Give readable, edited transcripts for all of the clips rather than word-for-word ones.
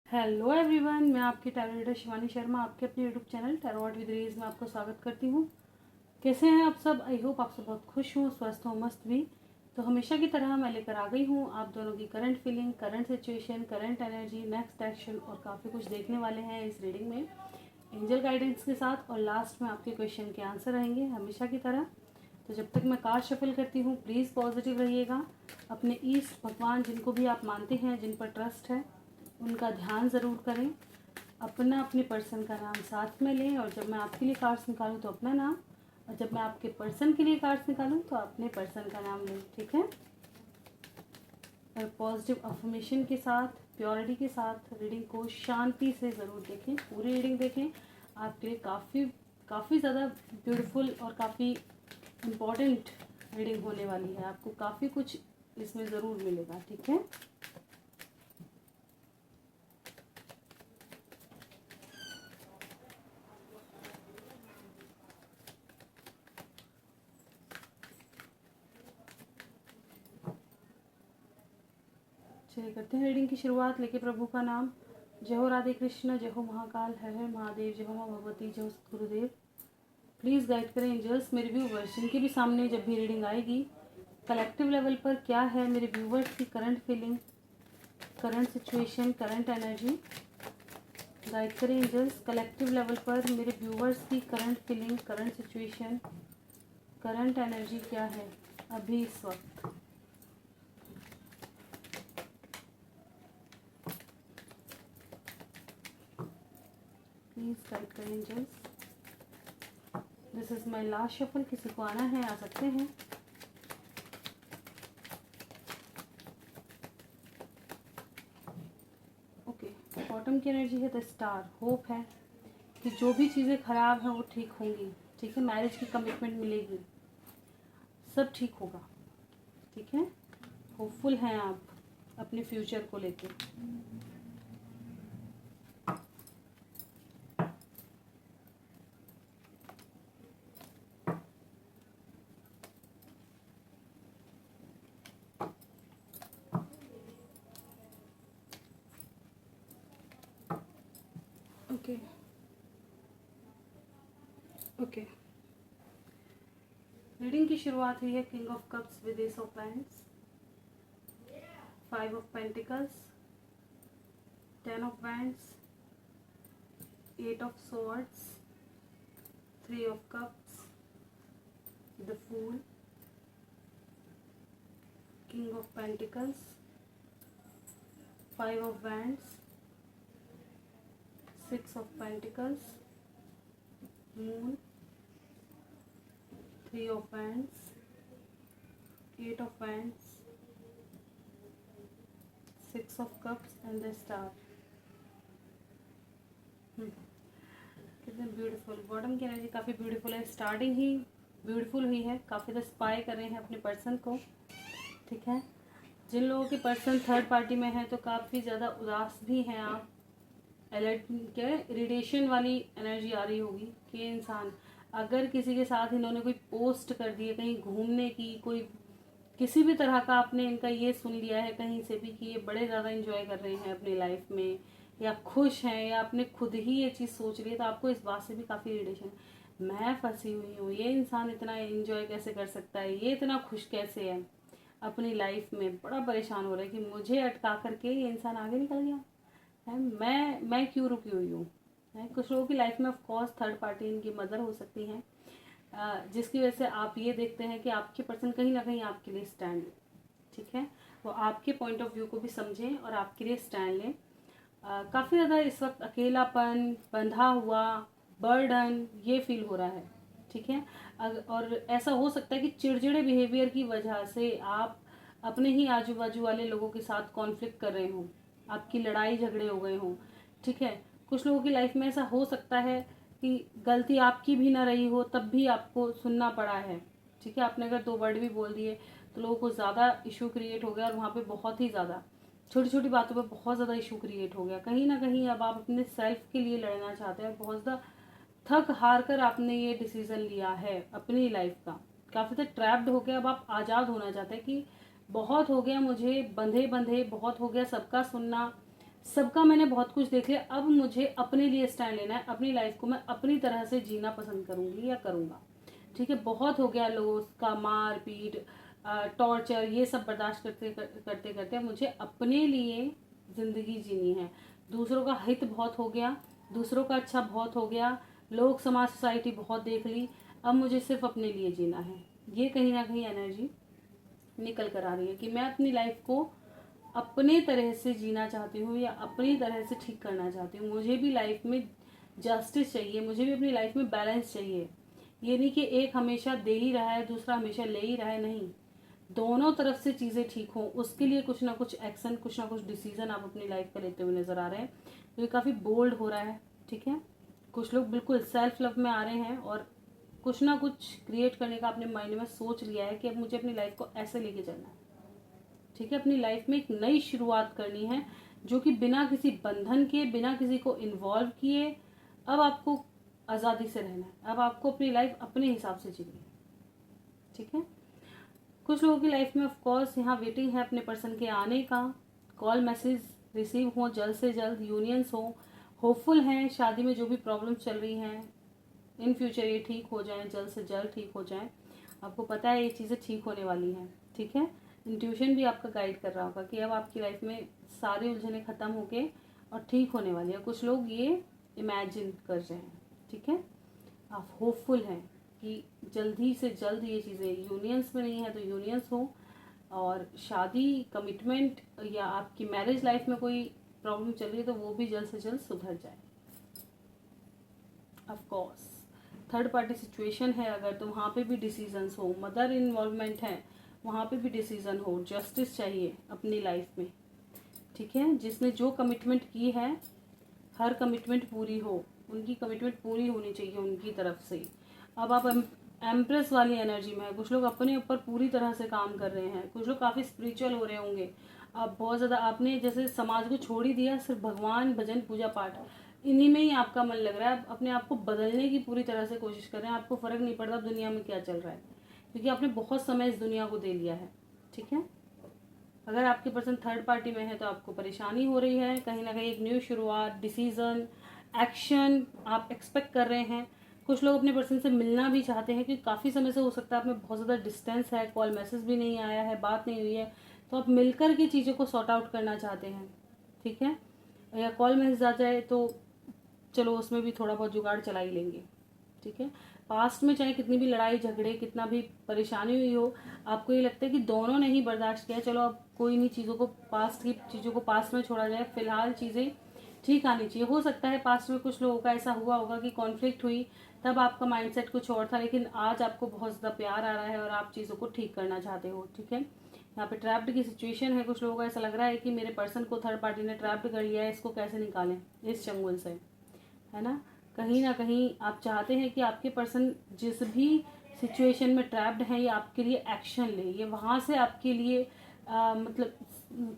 Hello everyone, मैं आपकी tarot reader Shivani Sharma आपके अपने यूट्यूब चैनल टैरोट विद रीज में आपको स्वागत करती हूँ। कैसे हैं आप सब? आई होप आप सब बहुत खुश हों, स्वस्थ हों, मस्त भी। तो हमेशा की तरह मैं लेकर आ गई हूँ आप दोनों की current feeling, current situation, current energy, next action और काफ़ी कुछ देखने वाले हैं इस रीडिंग में एंजल गाइडेंस के साथ। और लास्ट में आपके क्वेश्चन के आंसर रहेंगे हमेशा की तरह। तो जब तक मैं कार्ड शफल करती हूँ प्लीज़ पॉजिटिव रहिएगा। अपने ईष्ट भगवान जिनको भी आप मानते हैं, जिन पर ट्रस्ट है, उनका ध्यान ज़रूर करें। अपने पर्सन का नाम साथ में लें, और जब मैं आपके लिए कार्ड्स निकालूं तो अपना नाम, और जब मैं आपके पर्सन के लिए कार्ड्स निकालूं तो अपने पर्सन का नाम लें, ठीक है। और पॉजिटिव अफर्मेशन के साथ, प्योरिटी के साथ रीडिंग को शांति से ज़रूर देखें, पूरी रीडिंग देखें। आपके लिए काफ़ी ज़्यादा ब्यूटीफुल और काफ़ी इम्पॉर्टेंट रीडिंग होने वाली है। आपको काफ़ी कुछ इसमें ज़रूर मिलेगा, ठीक है। चलिए करते हैं रीडिंग की शुरुआत। लेके प्रभु का नाम। जय हो राधे कृष्ण, जय हो महाकाल, हर हर महादेव, जय हो माँ भगवती, जय हो सतगुरुदेव। प्लीज़ गाइड करें एंजल्स मेरे व्यूवर्स जिनके भी सामने जब भी रीडिंग आएगी, कलेक्टिव लेवल पर क्या है मेरे व्यूवर्स की current feeling, current situation, current energy. Guide करें एंजल्स कलेक्टिव लेवल पर मेरे व्यूवर्स की current feeling, current situation, current energy क्या है अभी इस वक्त। प्लीज़ गाइड करें angels. This is my last shuffle. किसी को आना है आ सकते हैं। ओके, बॉटम की एनर्जी है द स्टार। होप है कि जो भी चीज़ें ख़राब हैं वो ठीक होंगी, ठीक है। मैरिज की कमिटमेंट मिलेगी, सब ठीक होगा, ठीक है। होपफुल हैं आप अपने फ्यूचर को लेके। ओके ओके, रीडिंग की शुरुआत हुई है king of cups with ace of wands, 5 of pentacles, 10 of wands, 8 of swords, 3 of cups, the fool, king of pentacles, 5 of wands, 6 of pentacles, moon, 3 of wands, 8 of wands, 6 of cups and the star। कितने beautiful. Bottom की energy काफ़ी beautiful है। Starting ही beautiful हुई है। काफ़ी ज़्यादा spy कर रहे हैं अपने पर्सन को, ठीक है। जिन लोगों के पर्सन थर्ड पार्टी में है तो काफ़ी ज़्यादा उदास भी हैं आप। अलर्ट क्या है, इरिटेशन वाली एनर्जी आ रही होगी कि इंसान अगर किसी के साथ इन्होंने कोई पोस्ट कर दी है कहीं घूमने की, कोई किसी भी तरह का आपने इनका ये सुन लिया है कहीं से भी कि ये बड़े ज़्यादा इंजॉय कर रहे हैं अपनी लाइफ में, या खुश हैं, या आपने खुद ही ये चीज़ सोच ली है, तो आपको इस बात से भी काफ़ी इरिटेशन। मैं फंसी हुई हूँ, ये इंसान इतना इंजॉय कैसे कर सकता है, ये इतना खुश कैसे है अपनी लाइफ में। बड़ा परेशान हो रहा है कि मुझे अटका करके ये इंसान आगे निकल गया है। मैं क्यों रुकी हुई हूँ। कुछ लोगों की लाइफ में ऑफ कोर्स थर्ड पार्टी इनकी मदर हो सकती हैं, जिसकी वजह से आप ये देखते हैं कि आपके पर्सन कहीं ना कहीं आपके लिए स्टैंड, ठीक है, वो आपके पॉइंट ऑफ व्यू को भी समझें और आपके लिए स्टैंड लें। काफ़ी ज़्यादा इस वक्त अकेलापन, बंधा हुआ, बर्डन ये फील हो रहा है, ठीक है। और ऐसा हो सकता है कि चिड़चिड़े बिहेवियर की वजह से आप अपने ही आजू बाजू वाले लोगों के साथ कॉन्फ्लिक्ट कर रहे हों, आपकी लड़ाई झगड़े हो गए हों, ठीक है। कुछ लोगों की लाइफ में ऐसा हो सकता है कि गलती आपकी भी ना रही हो तब भी आपको सुनना पड़ा है, ठीक है। आपने अगर 2 वर्ड भी बोल दिए तो लोगों को ज़्यादा इशू क्रिएट हो गया, और वहाँ पे बहुत ही ज़्यादा छोटी छोटी बातों पे बहुत ज़्यादा इशू क्रिएट हो गया। कहीं ना कहीं अब आप अपने सेल्फ के लिए लड़ना चाहते हैं, और बहुत ज़्यादा थक हार कर आपने ये डिसीज़न लिया है अपनी लाइफ का। काफ़ी ज़्यादा ट्रैप्ड हो गया, अब आप आज़ाद होना चाहते हैं कि बहुत हो गया मुझे बंधे बंधे, बहुत हो गया सबका सुनना, सबका मैंने बहुत कुछ देख लिया, अब मुझे अपने लिए स्टैंड लेना है, अपनी लाइफ को मैं अपनी तरह से जीना पसंद करूंगी या करूंगा। ठीक है, बहुत हो गया लोगों का मार पीट, टॉर्चर, ये सब बर्दाश्त करते करते करते मुझे अपने लिए ज़िंदगी जीनी है। दूसरों का हित बहुत हो गया, दूसरों का अच्छा बहुत हो गया, लोग समाज सोसाइटी बहुत देख ली, अब मुझे सिर्फ अपने लिए जीना है। ये कहीं ना कहीं एनर्जी निकल कर आ रही है कि मैं अपनी लाइफ को अपने तरह से जीना चाहती हूँ या अपनी तरह से ठीक करना चाहती हूँ। मुझे भी लाइफ में जस्टिस चाहिए, मुझे भी अपनी लाइफ में बैलेंस चाहिए। ये नहीं कि एक हमेशा दे ही रहा है, दूसरा हमेशा ले ही रहा है, नहीं, दोनों तरफ से चीज़ें ठीक हों, उसके लिए कुछ ना कुछ एक्शन, कुछ ना कुछ डिसीजन आप अपनी लाइफ का लेते हुए नजर आ रहे हैं। तो ये काफ़ी बोल्ड हो रहा है। ठीक है, कुछ लोग बिल्कुल सेल्फ लव में आ रहे हैं और कुछ ना कुछ क्रिएट करने का अपने माइंड में सोच लिया है कि अब मुझे अपनी लाइफ को ऐसे लेके चलना है। ठीक है, अपनी लाइफ में एक नई शुरुआत करनी है, जो कि बिना किसी बंधन के, बिना किसी को इन्वॉल्व किए, अब आपको आज़ादी से रहना है, अब आपको अपनी लाइफ अपने हिसाब से जीनी है। ठीक है, कुछ लोगों की लाइफ में ऑफ कोर्स यहाँ वेटिंग है अपने पर्सन के आने का, कॉल मैसेज रिसीव हो जल्द से जल्द, यूनियंस हो, होपफुल हैं, शादी में जो भी प्रॉब्लम्स चल रही हैं इन फ्यूचर ये ठीक हो जाएं, जल्द से जल्द ठीक हो जाएं। आपको पता है ये चीज़ें ठीक होने वाली हैं। ठीक है, इंट्यूशन भी आपका गाइड कर रहा होगा कि अब आपकी लाइफ में सारी उलझनें ख़त्म होके और ठीक होने वाली है। कुछ लोग ये इमेजिन कर रहे हैं। ठीक है, आप होपफुल हैं कि जल्दी से जल्द ये चीज़ें, यूनियंस में नहीं है तो यूनियंस हो, और शादी, कमिटमेंट या आपकी मैरिज लाइफ में कोई प्रॉब्लम चल रही है तो वो भी जल्द से जल्द सुधर जाए। Of course third party situation है अगर, तो वहाँ पे भी डिसीजंस हो, मदर इन्वॉल्वमेंट है, वहाँ पे भी डिसीजन हो, जस्टिस चाहिए अपनी लाइफ में। ठीक है, जिसने जो कमिटमेंट की है हर कमिटमेंट पूरी हो, उनकी कमिटमेंट पूरी होनी चाहिए उनकी तरफ से। अब आप एम्प्रेस वाली एनर्जी में है, कुछ लोग अपने ऊपर पूरी तरह से काम कर रहे हैं, कुछ लोग काफ़ी स्पिरिचुअल हो रहे होंगे। आप बहुत ज़्यादा, आपने जैसे समाज को छोड़ ही दिया, सिर्फ भगवान, भजन, पूजा पाठ, इन्हीं में ही आपका मन लग रहा है। आप अपने आप को बदलने की पूरी तरह से कोशिश कर रहे हैं, आपको फ़र्क नहीं पड़ता दुनिया में क्या चल रहा है, क्योंकि आपने बहुत समय इस दुनिया को दे लिया है। ठीक है, अगर आपके पर्सन थर्ड पार्टी में है तो आपको परेशानी हो रही है, कहीं ना कहीं एक न्यू शुरुआत, डिसीजन, एक्शन आप एक्सपेक्ट कर रहे हैं। कुछ लोग अपने पर्सन से मिलना भी चाहते हैं, क्योंकि काफ़ी समय से हो सकता है आप में बहुत ज़्यादा डिस्टेंस है, कॉल मैसेज भी नहीं आया है, बात नहीं हुई है, तो आप मिलकर के चीज़ों को सॉर्ट आउट करना चाहते हैं। ठीक है, या कॉल मैसेज आ जाए तो चलो उसमें भी थोड़ा बहुत जुगाड़ चला ही लेंगे। ठीक है, पास्ट में चाहे कितनी भी लड़ाई झगड़े, कितना भी परेशानी हुई हो, आपको ये लगता है कि दोनों ने ही बर्दाश्त किया, चलो अब कोई नहीं, चीज़ों को, पास्ट की चीज़ों को पास्ट में छोड़ा जाए, फिलहाल चीज़ें ठीक आनी चाहिए। हो सकता है पास्ट में कुछ लोगों का ऐसा हुआ होगा कि कॉन्फ्लिक्ट हुई, तब आपका माइंडसेट कुछ और था, लेकिन आज आपको बहुत ज़्यादा प्यार आ रहा है और आप चीज़ों को ठीक करना चाहते हो। ठीक है, यहाँ पे ट्रैप्ड की सिचुएशन है, कुछ लोगों को ऐसा लग रहा है कि मेरे पर्सन को थर्ड पार्टी ने ट्रैप्ड कर लिया है, इसको कैसे निकालें इस चंगुल से, है ना कहीं आप चाहते हैं कि आपके पर्सन जिस भी सिचुएशन में ट्रैप्ड है ये आपके लिए एक्शन ले, ये वहाँ से आपके लिए मतलब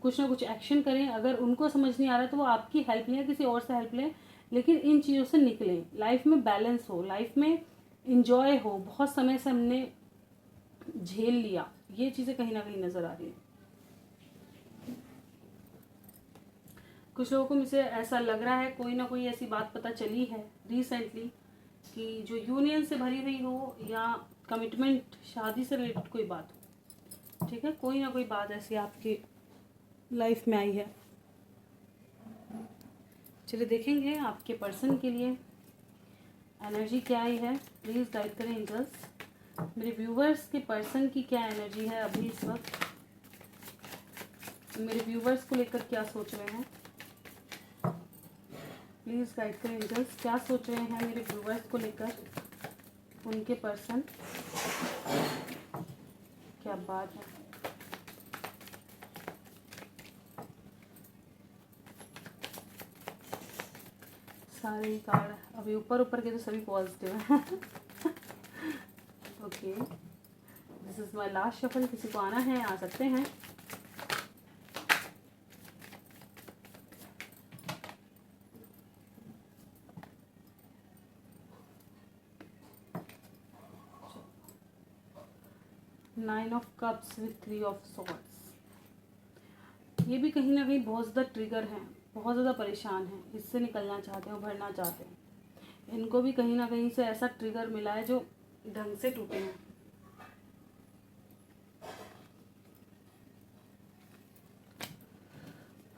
कुछ ना कुछ एक्शन करें। अगर उनको समझ नहीं आ रहा तो वो आपकी हेल्प लें या किसी और से हेल्प लें, लेकिन इन चीज़ों से निकलें, लाइफ में बैलेंस हो, लाइफ में इंजॉय हो। बहुत समय से हमने झेल लिया, ये चीज़ें कहीं ना कहीं नज़र आ रही है। कुछ लोगों को मुझे ऐसा लग रहा है कोई ना कोई ऐसी बात पता चली है रिसेंटली कि जो यूनियन से भरी हुई हो या कमिटमेंट, शादी से रिलेटेड कोई बात हो। ठीक है, कोई ना कोई बात ऐसी आपकी लाइफ में आई है। चलिए देखेंगे आपके पर्सन के लिए एनर्जी क्या आई है, प्लीज़ गाइड करें एंजल्स। मेरे व्यूवर्स के पर्सन की क्या एनर्जी है अभी इस वक्त, मेरे व्यूवर्स को लेकर क्या सोच रहे हैं, प्लीज़ गाइड करें एंजल्स। क्या सोच रहे हैं मेरे व्यूवर्स को लेकर उनके पर्सन, क्या बात है। सारे कार्ड अभी ऊपर ऊपर के तो सभी पॉजिटिव हैं। Okay, this is my last shuffle, किसी को आना है आ सकते हैं। Nine of cups with three of swords, ये भी कहीं ना कहीं बहुत ज़्यादा ट्रिगर हैं, बहुत ज़्यादा परेशान हैं, इससे निकलना चाहते हैं, उभरना चाहते हैं। इनको भी कहीं ना कहीं से ऐसा ट्रिगर मिला है जो ढंग से टूटे हैं।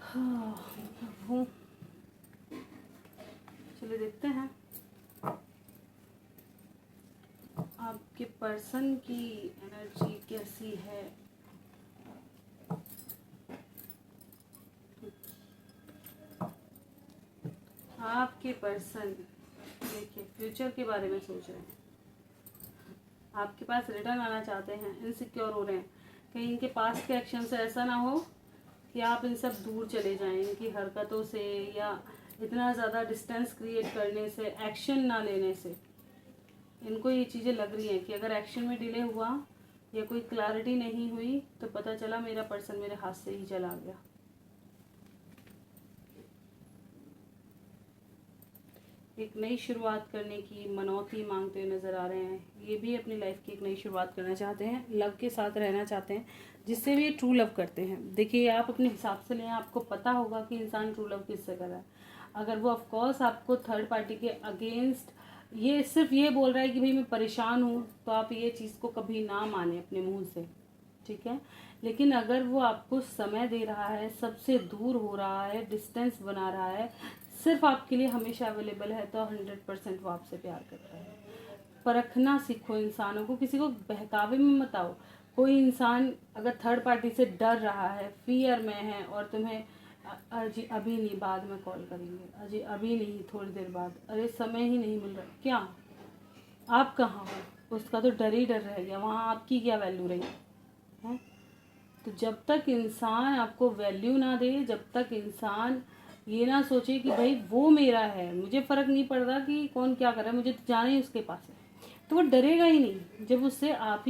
हाँ, चलिए देखते हैं आपके पर्सन की एनर्जी कैसी है। आपके पर्सन देखिए फ्यूचर के बारे में सोच रहे हैं, आपके पास रिटर्न आना चाहते हैं, इनसिक्योर हो रहे हैं। कहीं इनके पास के एक्शन से ऐसा ना हो कि आप इन सब दूर चले जाएं, इनकी हरकतों से या इतना ज़्यादा डिस्टेंस क्रिएट करने से, एक्शन ना लेने से। इनको ये चीज़ें लग रही हैं कि अगर एक्शन में डिले हुआ या कोई क्लैरिटी नहीं हुई तो पता चला मेरा पर्सन मेरे हाथ से ही चला गया। एक नई शुरुआत करने की मनौती मांगते हुए नज़र आ रहे हैं। ये भी अपनी लाइफ की एक नई शुरुआत करना चाहते हैं, लव के साथ रहना चाहते हैं, जिससे भी ये ट्रू लव करते हैं। देखिए आप अपने हिसाब से लें, आपको पता होगा कि इंसान ट्रू लव किससे कर रहा है। अगर वो ऑफकोर्स आपको थर्ड पार्टी के अगेंस्ट ये सिर्फ ये बोल रहा है कि भाई मैं परेशान हूँ, तो आप ये चीज़ को कभी ना माने अपने मुंह से, ठीक है। लेकिन अगर वो आपको समय दे रहा है, सबसे दूर हो रहा है, डिस्टेंस बना रहा है, सिर्फ आपके लिए हमेशा अवेलेबल है, तो 100% वो आपसे प्यार करता है। परखना सीखो इंसानों को, किसी को बहकावे में मत आओ। कोई इंसान अगर थर्ड पार्टी से डर रहा है, फियर में है, और तुम्हें अजी अभी नहीं, बाद में कॉल करेंगे, अजी अभी नहीं, थोड़ी देर बाद, अरे समय ही नहीं मिल रहा, क्या आप कहाँ हो, उसका तो डर ही डर रह गया, वहाँ आपकी क्या वैल्यू रही है। तो जब तक इंसान आपको वैल्यू ना दे, जब तक इंसान ये ना सोचे कि भाई वो मेरा है, मुझे फ़र्क नहीं पड़ रहा कि कौन क्या कर रहा है, मुझे तो जाना ही उसके पास है, तो वो डरेगा ही नहीं। जब उससे आप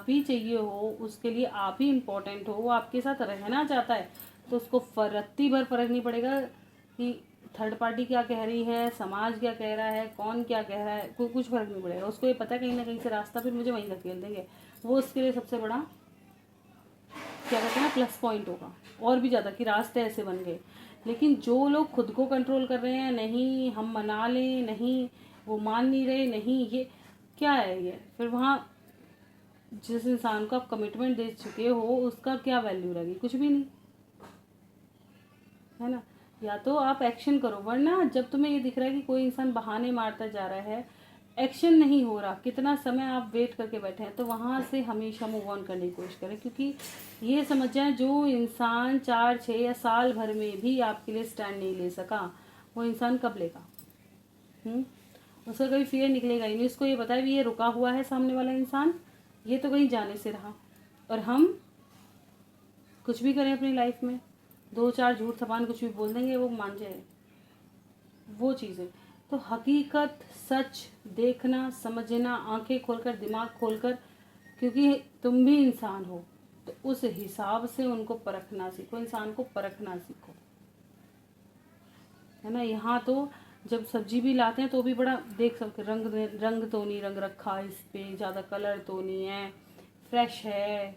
ही चाहिए हो, उसके लिए आप ही इम्पोर्टेंट हो, वो आपके साथ रहना चाहता है, तो उसको रत्ती भर फर्क नहीं पड़ेगा कि थर्ड पार्टी क्या कह रही है, समाज क्या कह रहा है, कौन क्या कह रहा है, कुछ फर्क नहीं पड़ेगा। उसको ये पता है कहीं ना कहीं से रास्ता फिर मुझे वहीं धकेल देंगे, वो उसके लिए सबसे बड़ा क्या कहते हैं ना प्लस पॉइंट होगा, और भी ज़्यादा कि रास्ते ऐसे बन गए। लेकिन जो लोग खुद को कंट्रोल कर रहे हैं, नहीं हम मना लें, नहीं वो मान नहीं रहे, नहीं ये क्या है, ये फिर वहाँ जिस इंसान को आप कमिटमेंट दे चुके हो उसका क्या वैल्यू रहेगी, कुछ भी नहीं, है ना। या तो आप एक्शन करो, वरना जब तुम्हें ये दिख रहा है कि कोई इंसान बहाने मारता जा रहा है, एक्शन नहीं हो रहा, कितना समय आप वेट करके बैठे हैं, तो वहाँ से हमेशा मूव ऑन करने की कोशिश करें। क्योंकि ये समझ जाए, जो इंसान 4, 6 या साल भर में भी आपके लिए स्टैंड नहीं ले सका, वो इंसान कब लेगा। उसका कभी फियर निकलेगा ही नहीं। उसको ये पता है भी ये रुका हुआ है सामने वाला इंसान, ये तो कहीं जाने से रहा, और हम कुछ भी करें अपनी लाइफ में, 2-4 झूठ थपान कुछ भी बोल देंगे, वो मान जाए वो चीज़ें। तो हकीकत, सच देखना, समझना, आंखें खोलकर, दिमाग खोलकर, क्योंकि तुम भी इंसान हो, तो उस हिसाब से उनको परखना सीखो, इंसान को परखना सीखो, है ना। यहाँ तो जब सब्जी भी लाते हैं तो भी बड़ा देख सकते, रंग तो नहीं रंग रखा इस पे, ज़्यादा कलर तो नहीं है, फ्रेश है,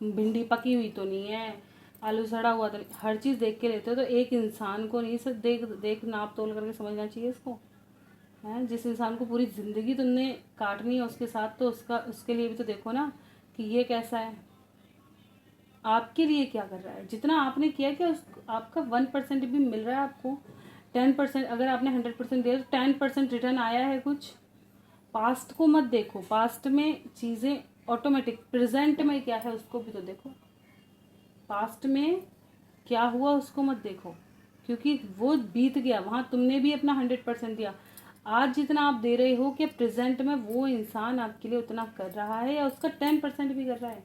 भिंडी पकी हुई तो नहीं है, आलू सड़ा हुआ तो नहीं, हर चीज़ देख के लेते हो। तो एक इंसान को नहीं, सब देख नाप तोल करके समझना चाहिए इसको, है। जिस इंसान को पूरी ज़िंदगी तुमने काटनी है उसके साथ, तो उसके लिए भी तो देखो ना कि ये कैसा है, आपके लिए क्या कर रहा है। जितना आपने किया, क्या आपका 1% भी मिल रहा है आपको, 10%, अगर आपने 100% दिया तो 10% रिटर्न आया है कुछ। पास्ट को मत देखो, पास्ट में चीज़ें ऑटोमेटिक, प्रेजेंट में क्या है उसको भी तो देखो, पास्ट में क्या हुआ उसको मत देखो, क्योंकि वो बीत गया, वहाँ तुमने भी अपना 100% दिया। आज जितना आप दे रहे हो, कि प्रेजेंट में वो इंसान आपके लिए उतना कर रहा है या उसका 10% भी कर रहा है,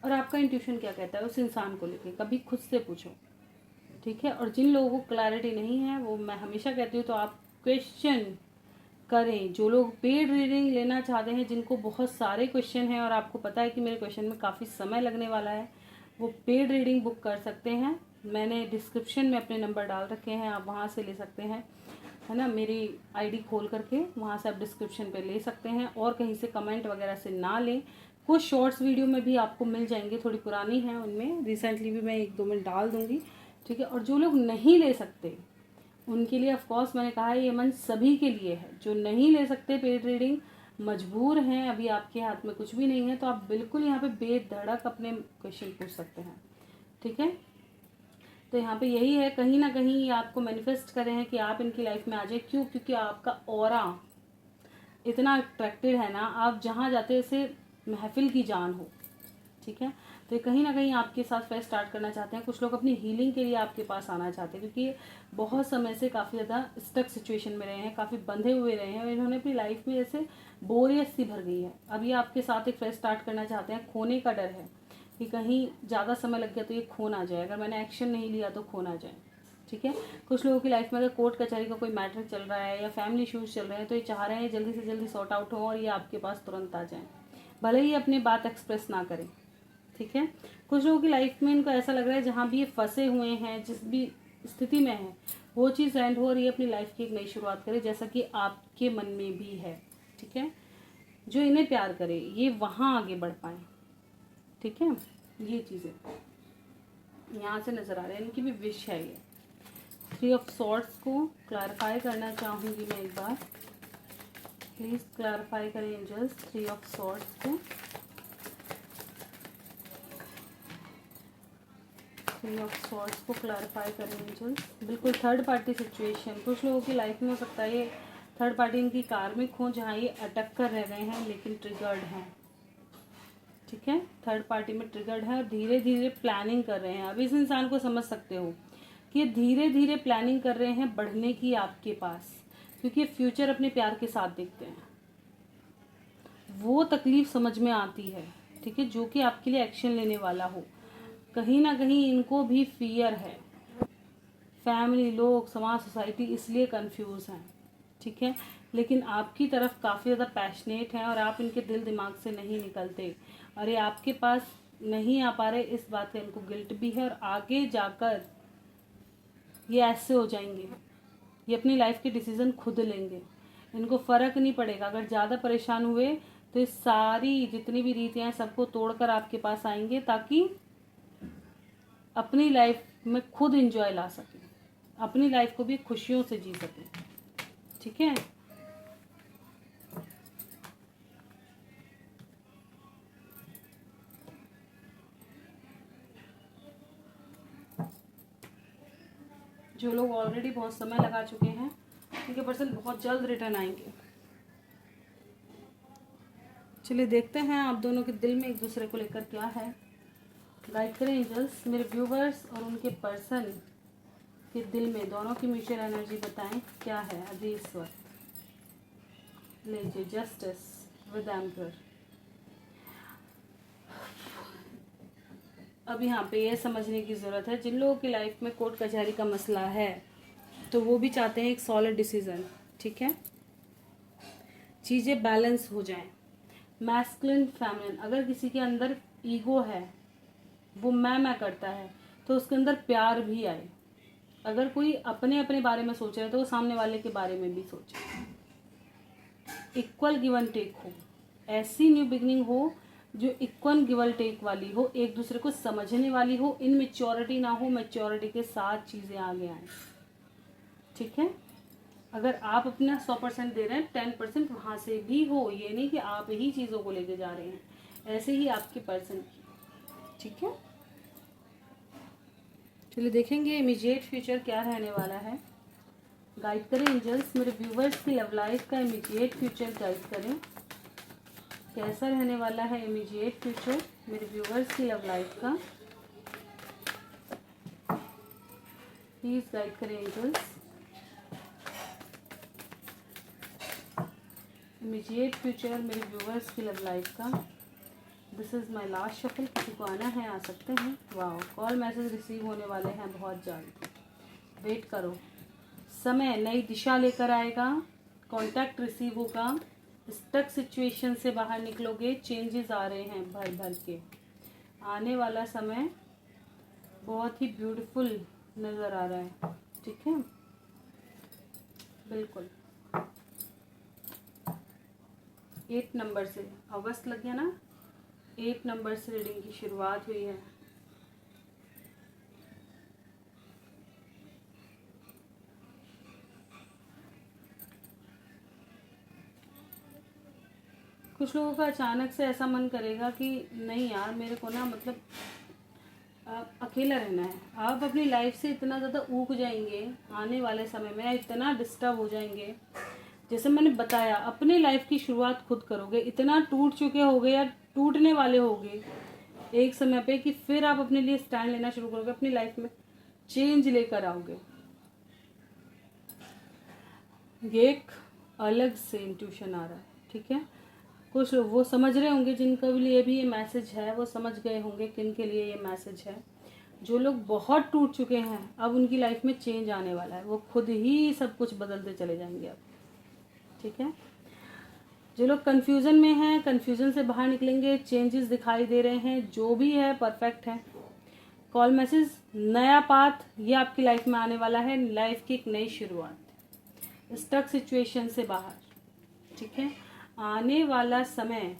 और आपका इंट्यूशन क्या कहता है उस इंसान को लेके, कभी खुद से पूछो, ठीक है। और जिन लोगों को क्लैरिटी नहीं है, वो मैं हमेशा कहती हूँ, तो आप क्वेश्चन करें। जो लोग पेड रीडिंग लेना चाहते हैं, जिनको बहुत सारे क्वेश्चन हैं और आपको पता है कि मेरे क्वेश्चन में काफ़ी समय लगने वाला है, वो पेड रीडिंग बुक कर सकते हैं। मैंने डिस्क्रिप्शन में अपने नंबर डाल रखे हैं, आप वहाँ से ले सकते हैं, है ना। मेरी आईडी खोल करके वहाँ से आप डिस्क्रिप्शन पे ले सकते हैं, और कहीं से कमेंट वगैरह से ना लें। कुछ शॉर्ट्स वीडियो में भी आपको मिल जाएंगे, थोड़ी पुरानी हैं, उनमें रिसेंटली भी मैं 1-2 मिनट डाल दूँगी, ठीक है। और जो लोग नहीं ले सकते उनके लिए ऑफ कोर्स मैंने कहा है ये मंथ सभी के लिए है। जो नहीं ले सकते पेड रीडिंग, मजबूर हैं, अभी आपके हाथ में कुछ भी नहीं है, तो आप बिल्कुल यहाँ पे बेधड़क अपने क्वेश्चन पूछ सकते हैं। ठीक है। तो यहाँ पे यही है, कहीं ना कहीं ये आपको मैनिफेस्ट कर रहे हैं कि आप इनकी लाइफ में आ जाए। क्यों? क्योंकि आपका ऑरा इतना अट्रैक्टिव है ना, आप जहाँ जाते ऐसे महफिल की जान हो। ठीक है। तो ये कहीं ना कहीं आपके साथ फेस्ट स्टार्ट करना चाहते हैं। कुछ लोग अपनी हीलिंग के लिए आपके पास आना चाहते हैं, क्योंकि बहुत समय से काफ़ी ज़्यादा स्टक सिचुएशन में रहे हैं, काफ़ी बंधे हुए रहे हैं, और इन्होंने अपनी लाइफ में जैसे बोरियत सी भर गई है। अब ये आपके साथ एक फेस्ट स्टार्ट करना चाहते हैं। खोने का डर है कि कहीं ज़्यादा समय लग गया तो ये खो ना जाए, अगर मैंने एक्शन नहीं लिया तो खो ना जाए। ठीक है। कुछ लोगों की लाइफ में अगर कोर्ट कचहरी का कोई मैटर चल रहा है या फैमिली इश्यूज चल रहे हैं, तो ये चाह रहे हैं जल्दी से जल्दी सॉर्ट आउट हो और ये आपके पास तुरंत आ जाए, भले ही अपनी बात एक्सप्रेस ना करें। ठीक है। कुछ लोगों की लाइफ में इनको ऐसा लग रहा है जहाँ भी ये फंसे हुए हैं, जिस भी स्थिति में है, वो चीज़ एंड हो और ये अपनी लाइफ की एक नई शुरुआत करे, जैसा कि आपके मन में भी है। ठीक है। जो इन्हें प्यार करे ये वहाँ आगे बढ़ पाए। ठीक है। ये चीज़ें यहाँ से नज़र आ रहा है, इनकी भी विश है ये। 3 ऑफ सॉर्ड्स को क्लैरिफाई करना चाहूँगी मैं एक बार, प्लीज़ क्लैरिफाई करें एंजल्स 3 ऑफ सॉर्ड्स को। 3 ऑफ सॉर्ड्स को क्लैरिफाई करें एंजल्स। बिल्कुल थर्ड पार्टी सिचुएशन कुछ लोगों की लाइफ में हो सकता है। ये थर्ड पार्टी इनकी कार्मिक हो, जहाँ ये अटक कर रह गए हैं लेकिन ट्रिगर्ड हैं। ठीक है। थर्ड पार्टी में ट्रिगर्ड है और धीरे धीरे प्लानिंग कर रहे हैं। अब इस इंसान को समझ सकते हो कि ये धीरे धीरे प्लानिंग कर रहे हैं बढ़ने की आपके पास, क्योंकि ये फ्यूचर अपने प्यार के साथ देखते हैं। वो तकलीफ समझ में आती है। ठीक है। जो कि आपके लिए एक्शन लेने वाला हो। कहीं ना कहीं इनको भी फियर है। फैमिली, लोग, समाज, सोसाइटी इसलिए कंफ्यूज हैं। ठीक है। लेकिन आपकी तरफ काफ़ी ज़्यादा पैशनेट हैं और आप इनके दिल दिमाग से नहीं निकलते, और ये आपके पास नहीं आ पा रहे, इस बात का इनको गिल्ट भी है। और आगे जाकर ये ऐसे हो जाएंगे, ये अपनी लाइफ के डिसीज़न खुद लेंगे। इनको फ़र्क नहीं पड़ेगा, अगर ज़्यादा परेशान हुए तो ये सारी जितनी भी रीतियाँ हैं सबको तोड़कर आपके पास आएंगे, ताकि अपनी लाइफ में खुद एंजॉय ला सकें, अपनी लाइफ को भी खुशियों से जी सकें। ठीक है। जो लोग ऑलरेडी बहुत समय लगा चुके हैं उनके पर्सन बहुत जल्द रिटर्न आएंगे। चलिए देखते हैं आप दोनों के दिल में एक दूसरे को लेकर क्या है। गाइड करें एंजल्स मेरे व्यूवर्स और उनके पर्सन के दिल में, दोनों की म्यूचुअल एनर्जी बताएं क्या है अभी इस वक्त। लीजिए जस्टिस विद एम्पर। अब यहाँ पे ये समझने की ज़रूरत है, जिन लोगों की लाइफ में कोर्ट कचहरी का मसला है तो वो भी चाहते हैं एक सॉलिड डिसीजन। ठीक है। चीज़ें बैलेंस हो जाएं। मैस्कुलिन फेमिनिन, अगर किसी के अंदर ईगो है, वो मैं करता है, तो उसके अंदर प्यार भी आए। अगर कोई अपने अपने बारे में सोच रहा है तो वो सामने वाले के बारे में भी सोचे। इक्वल गिव एंड टेक हो, ऐसी न्यू बिगनिंग हो जो इक्वल गिव एंड टेक वाली हो, एक दूसरे को समझने वाली हो, इनमेच्योरिटी ना हो, मैच्योरिटी के साथ चीज़ें आगे आएँ। ठीक है। अगर आप अपना 100% दे रहे हैं, 10% वहाँ से भी हो, ये नहीं कि आप ही चीज़ों को लेके जा रहे हैं, ऐसे ही आपके पर्सन की। ठीक है। चलिए देखेंगे इमीडिएट फ्यूचर क्या रहने वाला है। गाइड करें एंजल्स मेरे व्यूवर्स की लव लाइफ का इमीडिएट फ्यूचर गाइड करें, कैसा रहने वाला है इमीडिएट फ्यूचर मेरे व्यूवर्स की लव लाइफ का। प्लीज गाइड करें एंजल्स इमीडिएट फ्यूचर मेरे व्यूवर्स की लव लाइफ का। This is my last shuffle, किसी को आना है आ सकते हैं। वाह, कॉल मैसेज रिसीव होने वाले हैं बहुत जल्द, वेट करो। समय नई दिशा लेकर आएगा, कॉन्टैक्ट रिसीव होगा, स्टक सिचुएशन से बाहर निकलोगे, चेंजेस आ रहे हैं भर भर के। आने वाला समय बहुत ही ब्यूटीफुल नज़र आ रहा है। ठीक है। बिल्कुल 8 नंबर से, अगस्त लग गया ना, 8 नंबर से रीडिंग की शुरुआत हुई है। कुछ लोगों का अचानक से ऐसा मन करेगा कि नहीं यार, मेरे को ना मतलब अकेला रहना है। आप अपनी लाइफ से इतना ज़्यादा ऊब जाएंगे आने वाले समय में, इतना डिस्टर्ब हो जाएंगे। जैसे मैंने बताया, अपनी लाइफ की शुरुआत खुद करोगे, इतना टूट चुके होगे या टूटने वाले होगे एक समय पे कि फिर आप अपने लिए स्टैंड लेना शुरू करोगे, अपनी लाइफ में चेंज लेकर आओगे। ये एक अलग से इंट्यूशन आ रहा है, ठीक है। कुछ लोग वो समझ रहे होंगे, जिनके लिए भी ये मैसेज है वो समझ गए होंगे किन के लिए ये मैसेज है। जो लोग बहुत टूट चुके हैं, अब उनकी लाइफ में चेंज आने वाला है, वो खुद ही सब कुछ बदलते चले जाएंगे अब, ठीक है। जो लोग कन्फ्यूज़न में हैं, कन्फ्यूज़न से बाहर निकलेंगे, चेंजेस दिखाई दे रहे हैं, जो भी है परफेक्ट है। कॉल मैसेज, नया पाथ ये आपकी लाइफ में आने वाला है, लाइफ की एक नई शुरुआत, स्टक सिचुएशन से बाहर, ठीक है। आने वाला समय,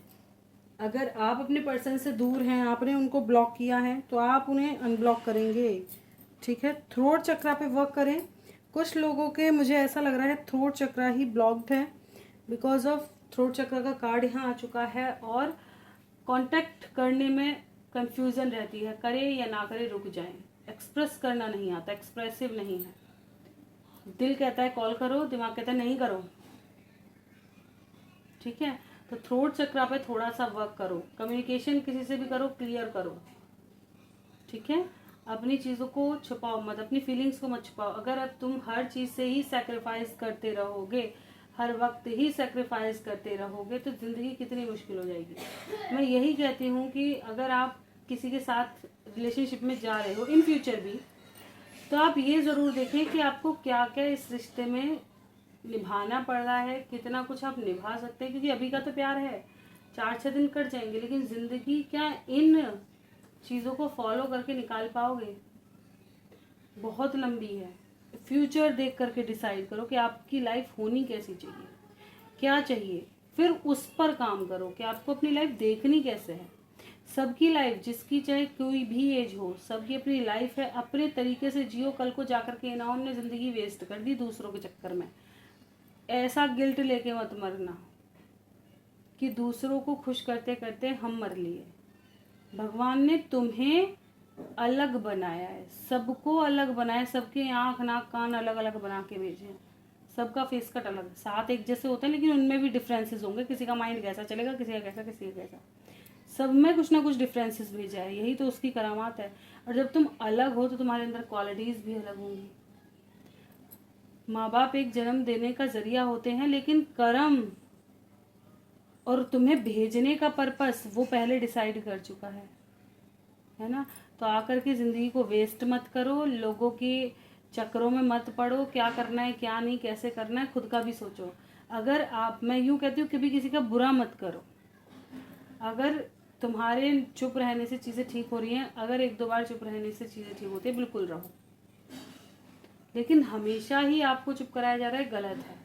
अगर आप अपने पर्सन से दूर हैं, आपने उनको ब्लॉक किया है, तो आप उन्हें अनब्लॉक करेंगे, ठीक है। थ्रोट चक्रा पे वर्क करें। कुछ लोगों के मुझे ऐसा लग रहा है थ्रोट चक्रा ही ब्लॉक्ड है, बिकॉज ऑफ थ्रोट चक्र का कार्ड यहाँ आ चुका है, और कांटेक्ट करने में कंफ्यूजन रहती है, करे या ना करे, रुक जाएं। एक्सप्रेस करना नहीं आता, एक्सप्रेसिव नहीं है। दिल कहता है कॉल करो, दिमाग कहता है नहीं करो, ठीक है। तो थ्रोट चक्रा पे थोड़ा सा वर्क करो, कम्युनिकेशन किसी से भी करो, क्लियर करो, ठीक है। अपनी चीज़ों को छुपाओ मत, अपनी फीलिंग्स को मत छुपाओ। अगर अब तुम हर चीज़ से ही सैक्रिफाइस करते रहोगे, हर वक्त ही सैक्रिफाइस करते रहोगे, तो ज़िंदगी कितनी मुश्किल हो जाएगी। मैं यही कहती हूँ कि अगर आप किसी के साथ रिलेशनशिप में जा रहे हो इन फ्यूचर भी, तो आप ये ज़रूर देखें कि आपको क्या क्या इस रिश्ते में निभाना पड़ रहा है, कितना कुछ आप निभा सकते हैं। क्योंकि अभी का तो प्यार है, 4-6 दिन कट जाएंगे, लेकिन ज़िंदगी क्या इन चीज़ों को फॉलो करके निकाल पाओगे? बहुत लंबी है। फ्यूचर देख करके डिसाइड करो कि आपकी लाइफ होनी कैसी चाहिए, क्या चाहिए, फिर उस पर काम करो कि आपको अपनी लाइफ देखनी कैसे है। सबकी लाइफ, जिसकी चाहे कोई भी एज हो, सबकी अपनी लाइफ है, अपने तरीके से जियो। कल को जाकर के ना उन्होंने ज़िंदगी वेस्ट कर दी दूसरों के चक्कर में। ऐसा गिल्ट लेके मत मरना कि दूसरों को खुश करते करते हम मर लिए। भगवान ने तुम्हें अलग बनाया है, सबको अलग बनाया, सबके आँख नाक कान अलग अलग बना के भेजे हैं। सबका फेस कट अलग, साथ एक जैसे होते हैं, लेकिन उनमें भी डिफरेंसेस होंगे। किसी का माइंड कैसा चलेगा, किसी का कैसा, किसी का कैसा, सब में कुछ ना कुछ डिफरेंसेस भेजा है। यही तो उसकी करामात है। और जब तुम अलग हो तो तुम्हारे अंदर क्वालिटीज़ भी अलग होंगी। माँ बाप एक जन्म देने का जरिया होते हैं, लेकिन कर्म और तुम्हें भेजने का पर्पस वो पहले डिसाइड कर चुका है ना। तो आकर के ज़िंदगी को वेस्ट मत करो, लोगों के चक्रों में मत पड़ो। क्या करना है, क्या नहीं, कैसे करना है, खुद का भी सोचो। अगर आप, मैं यूँ कहती हूँ, कभी किसी का बुरा मत करो। अगर तुम्हारे चुप रहने से चीज़ें ठीक हो रही हैं, अगर 1-2 बार चुप रहने से चीज़ें ठीक होती है, बिल्कुल रहो। लेकिन हमेशा ही आपको चुप कराया जा रहा है, गलत है।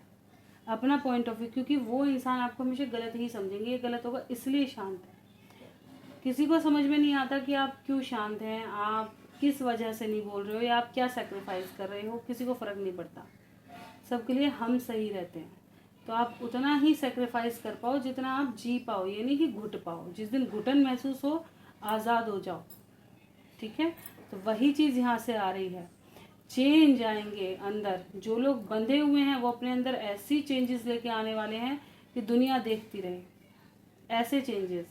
अपना पॉइंट ऑफ व्यू, क्योंकि वो इंसान आपको हमेशा गलत ही समझेंगे, ये गलत होगा इसलिए शांत है। किसी को समझ में नहीं आता कि आप क्यों शांत हैं, आप किस वजह से नहीं बोल रहे हो, या आप क्या सेक्रीफाइस कर रहे हो, किसी को फ़र्क नहीं पड़ता। सबके लिए हम सही रहते हैं। तो आप उतना ही सेक्रीफाइस कर पाओ जितना आप जी पाओ, ये नहीं कि घुट पाओ। जिस दिन घुटन महसूस हो, आज़ाद हो जाओ, ठीक है। तो वही चीज़ यहाँ से आ रही है। चेंज आएंगे अंदर। जो लोग बंधे हुए हैं वो अपने अंदर ऐसी चेंजेस लेके आने वाले हैं कि दुनिया देखती रहे। ऐसे चेंजेस,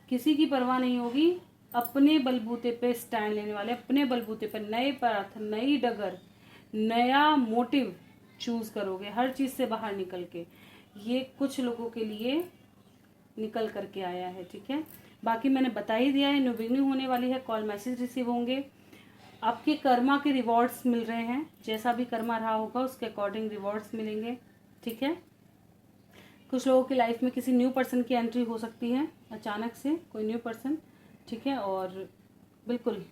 किसी की परवाह नहीं होगी, अपने बलबूते पे स्टैंड लेने वाले, अपने बलबूते पे नए पाथ, नई डगर, नया मोटिव चूज करोगे हर चीज़ से बाहर निकल के। ये कुछ लोगों के लिए निकल करके आया है, ठीक है। बाकी मैंने बता ही दिया है, न्यू बिगनिंग होने वाली है, कॉल मैसेज रिसीव होंगे, आपके कर्मा के रिवॉर्ड्स मिल रहे हैं। जैसा भी कर्मा रहा होगा उसके अकॉर्डिंग रिवॉर्ड्स मिलेंगे, ठीक है। कुछ लोगों की लाइफ में किसी न्यू पर्सन की एंट्री हो सकती है, अचानक से कोई न्यू पर्सन, ठीक है। और बिल्कुल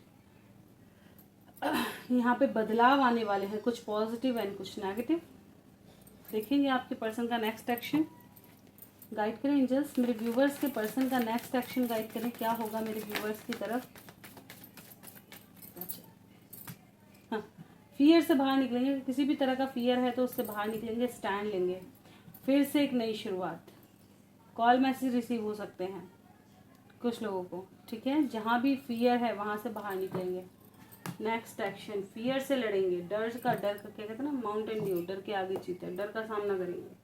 यहाँ पे बदलाव आने वाले हैं, कुछ पॉजिटिव एंड कुछ नेगेटिव। देखेंगे आपके पर्सन का नेक्स्ट एक्शन। गाइड करें एंजल्स, मेरे व्यूवर्स के पर्सन का नेक्स्ट एक्शन गाइड करें, क्या होगा मेरे व्यूवर्स की तरफ। हाँ, फियर से बाहर निकलेंगे, किसी भी तरह का फियर है तो उससे बाहर निकलेंगे, स्टैंड लेंगे, फिर से एक नई शुरुआत। कॉल मैसेज रिसीव हो सकते हैं कुछ लोगों को, ठीक है। जहाँ भी फियर है वहाँ से बाहर निकलेंगे। नेक्स्ट एक्शन, फियर से लड़ेंगे। डर का क्या कहते हैं ना, माउंटेन ड्यू, डर के आगे जीते, डर का सामना करेंगे।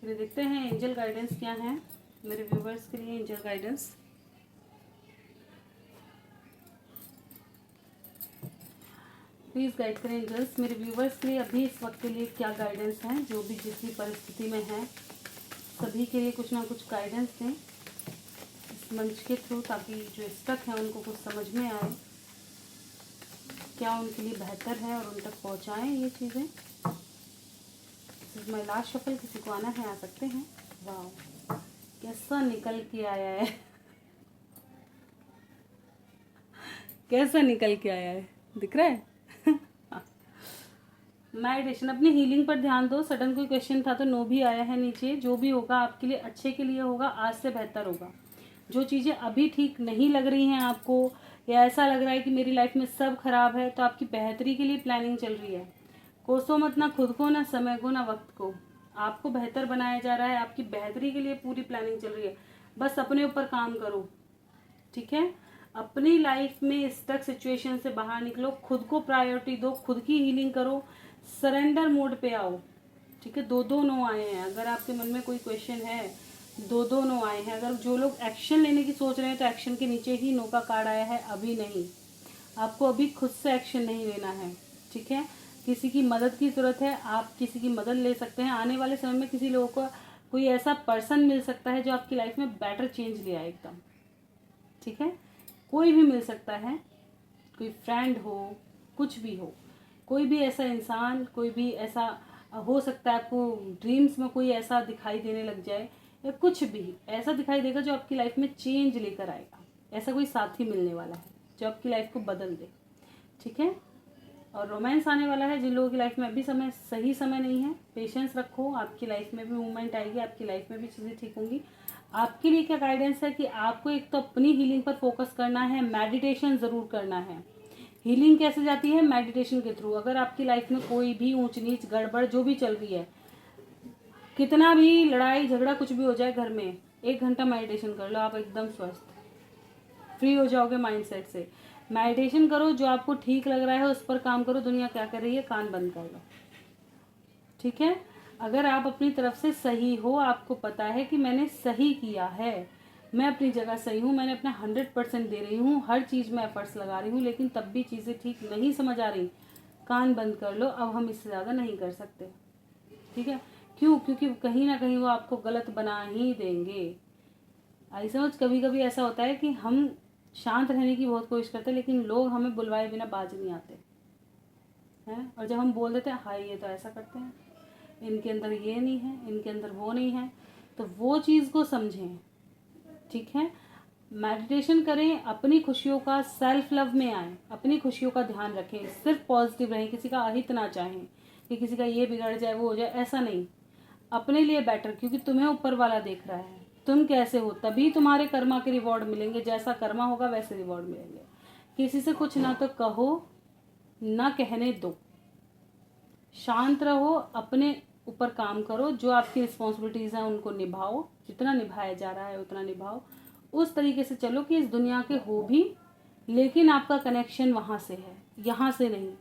चलिए देखते हैं एंजल गाइडेंस क्या है मेरे व्यूवर्स के लिए। एंजल गाइडेंस, प्लीज़ गाइड करें एंजल्स मेरे व्यूवर्स के लिए अभी इस वक्त के लिए क्या गाइडेंस है। जो भी जिस भी परिस्थिति में है सभी के लिए कुछ ना कुछ गाइडेंस दें इस मंच के थ्रू, ताकि जो स्टक है उनको कुछ समझ में आए, क्या उनके लिए बेहतर है और उन तक पहुँचाएँ ये चीज़ें। मैं लास्ट शफल, किसी को आना है आ सकते हैं। वाह कैसा निकल के आया है कैसा निकल के आया है, दिख रहा है। मेडिटेशन, अपनी हीलिंग पर ध्यान दो। सडन कोई क्वेश्चन था तो नो भी आया है नीचे। जो भी होगा आपके लिए अच्छे के लिए होगा, आज से बेहतर होगा। जो चीज़ें अभी ठीक नहीं लग रही हैं आपको, या ऐसा लग रहा है कि मेरी लाइफ में सब खराब है, तो आपकी बेहतरी के लिए प्लानिंग चल रही है। कोसो मत ना खुद को, ना समय को, ना वक्त को। आपको बेहतर बनाया जा रहा है, आपकी बेहतरी के लिए पूरी प्लानिंग चल रही है। बस अपने ऊपर काम करो, ठीक है। अपनी लाइफ में स्टक सिचुएशन से बाहर निकलो, खुद को प्रायोरिटी दो, खुद की हीलिंग करो, सरेंडर मोड पे आओ, ठीक है। दो दो नो आए हैं। अगर आपके मन में कोई क्वेश्चन है, दो दो नो आए हैं। अगर जो लोग एक्शन लेने की सोच रहे हैं तो एक्शन के नीचे ही नो का कार्ड आया है, अभी नहीं। आपको अभी खुद से एक्शन नहीं लेना है, ठीक है। किसी की मदद की ज़रूरत है, आप किसी की मदद ले सकते हैं। आने वाले समय में किसी लोगों को कोई ऐसा पर्सन मिल सकता है जो आपकी लाइफ में बेटर चेंज ले आए एकदम, ठीक है। कोई भी मिल सकता है, कोई फ्रेंड हो, कुछ भी हो, कोई भी ऐसा इंसान, कोई भी ऐसा हो सकता है। आपको ड्रीम्स में कोई ऐसा दिखाई देने लग जाए, या कुछ भी ऐसा दिखाई देगा जो आपकी लाइफ में चेंज लेकर आएगा। ऐसा कोई साथी मिलने वाला है जो आपकी लाइफ को बदल दे, ठीक है। और रोमांस आने वाला है। जिन लोगों की लाइफ में अभी समय सही समय नहीं है, पेशेंस रखो, आपकी लाइफ में भी मूवमेंट आएगी, आपकी लाइफ में भी चीज़ें ठीक होंगी। आपके लिए क्या गाइडेंस है कि आपको एक तो अपनी हीलिंग पर फोकस करना है, मेडिटेशन ज़रूर करना है। हीलिंग कैसे जाती है? मेडिटेशन के थ्रू। अगर आपकी लाइफ में कोई भी ऊंच नीच गड़बड़ जो भी चल रही है, कितना भी लड़ाई झगड़ा कुछ भी हो जाए घर में, 1 घंटा मेडिटेशन कर लो, आप एकदम स्वस्थ फ्री हो जाओगे माइंडसेट से। मेडिटेशन करो, जो आपको ठीक लग रहा है उस पर काम करो। दुनिया क्या कर रही है, कान बंद कर लो, ठीक है। अगर आप अपनी तरफ से सही हो, आपको पता है कि मैंने सही किया है, मैं अपनी जगह सही हूँ, मैंने अपना 100% दे रही हूँ, हर चीज़ में एफर्ट्स लगा रही हूँ, लेकिन तब भी चीज़ें ठीक नहीं समझ आ रही, कान बंद कर लो। अब हम इससे ज़्यादा नहीं कर सकते, ठीक है। क्यों? क्योंकि कहीं ना कहीं वो आपको गलत बना ही देंगे। आई समझ। कभी कभी ऐसा होता है कि हम शांत रहने की बहुत कोशिश करते हैं, लेकिन लोग हमें बुलवाए बिना बाज नहीं आते हैं। और जब हम बोल देते हैं हाय ये तो ऐसा करते हैं, इनके अंदर ये नहीं है, इनके अंदर वो नहीं है, तो वो चीज़ को समझें, ठीक है। मेडिटेशन करें, अपनी खुशियों का, सेल्फ लव में आएँ, अपनी खुशियों का ध्यान रखें, सिर्फ पॉजिटिव रहें, किसी का अहित ना चाहें कि किसी का ये बिगड़ जाए वो हो जाए, ऐसा नहीं। अपने लिए बेटर, क्योंकि तुम्हें ऊपर वाला देख रहा है, तुम कैसे हो, तभी तुम्हारे कर्मा के रिवॉर्ड मिलेंगे। जैसा कर्मा होगा वैसे रिवॉर्ड मिलेंगे। किसी से कुछ ना तो कहो ना कहने दो, शांत रहो, अपने ऊपर काम करो, जो आपकी रिस्पॉन्सिबिलिटीज़ हैं उनको निभाओ, जितना निभाया जा रहा है उतना निभाओ। उस तरीके से चलो कि इस दुनिया के हो भी, लेकिन आपका कनेक्शन वहाँ से है, यहाँ से नहीं।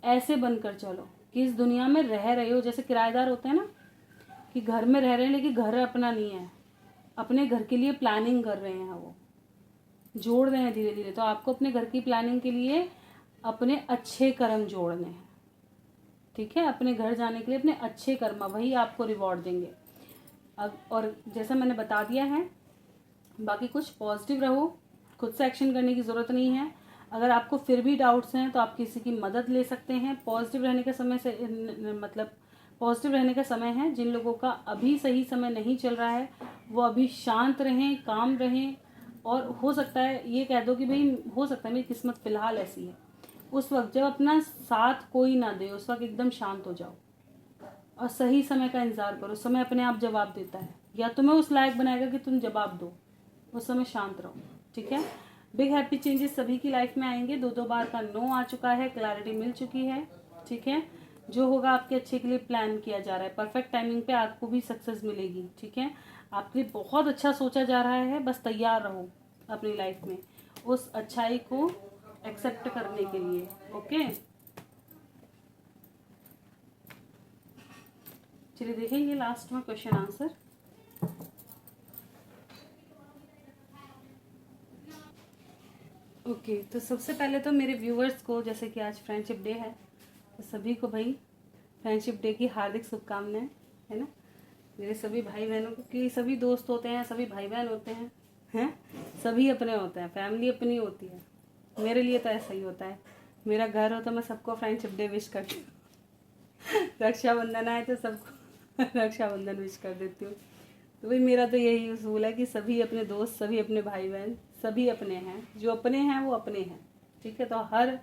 ऐसे बनकर चलो कि इस दुनिया में रह रहे हो, जैसे किराएदार होते हैं ना, कि घर में रह रहे हैं लेकिन घर अपना नहीं है, अपने घर के लिए प्लानिंग कर रहे हैं, वो जोड़ रहे हैं धीरे धीरे। तो आपको अपने घर की प्लानिंग के लिए अपने अच्छे कर्म जोड़ने हैं, ठीक है। अपने घर जाने के लिए अपने अच्छे कर्म, वही आपको रिवॉर्ड देंगे। अब और जैसा मैंने बता दिया है, बाकी कुछ पॉजिटिव रहो, खुद से एक्शन करने की ज़रूरत नहीं है। अगर आपको फिर भी डाउट्स हैं तो आप किसी की मदद ले सकते हैं। पॉजिटिव रहने का समय से मतलब पॉजिटिव रहने का समय है। जिन लोगों का अभी सही समय नहीं चल रहा है वो अभी शांत रहें, काम रहें, और हो सकता है ये कह दो कि भाई हो सकता है मेरी किस्मत फ़िलहाल ऐसी है। उस वक्त जब अपना साथ कोई ना दे, उस वक्त एकदम शांत हो जाओ और सही समय का इंतज़ार करो। समय अपने आप जवाब देता है, या तुम्हें उस लायक बनाएगा कि तुम जवाब दो। उस समय शांत रहो, ठीक है। बिग हैप्पी चेंजेस सभी की लाइफ में आएंगे। 2 बार का नो आ चुका है, क्लैरिटी मिल चुकी है, ठीक है। जो होगा आपके अच्छे के लिए प्लान किया जा रहा है, परफेक्ट टाइमिंग पे आपको भी सक्सेस मिलेगी। ठीक है, आपके लिए बहुत अच्छा सोचा जा रहा है, बस तैयार रहो अपनी लाइफ में उस अच्छाई को एक्सेप्ट करने के लिए। ओके, चलिए देखेंगे लास्ट में क्वेश्चन आंसर। ओके, तो सबसे पहले तो मेरे व्यूवर्स को, जैसे कि आज फ्रेंडशिप डे है, तो सभी को भाई फ्रेंडशिप डे की हार्दिक शुभकामनाएं, है ना। मेरे सभी भाई बहनों को, कि सभी दोस्त होते हैं, सभी भाई बहन होते हैं, सभी अपने होते हैं, फैमिली अपनी होती है। मेरे लिए तो ऐसा ही होता है, मेरा घर हो तो मैं सबको फ्रेंडशिप डे विश करती हूँ। रक्षाबंधन आए तो सबको रक्षाबंधन विश कर देती हूँ। तो भाई मेरा तो यही उसूल है कि सभी अपने दोस्त, सभी अपने भाई बहन, सभी अपने हैं, जो अपने हैं वो अपने हैं। ठीक है, तो हर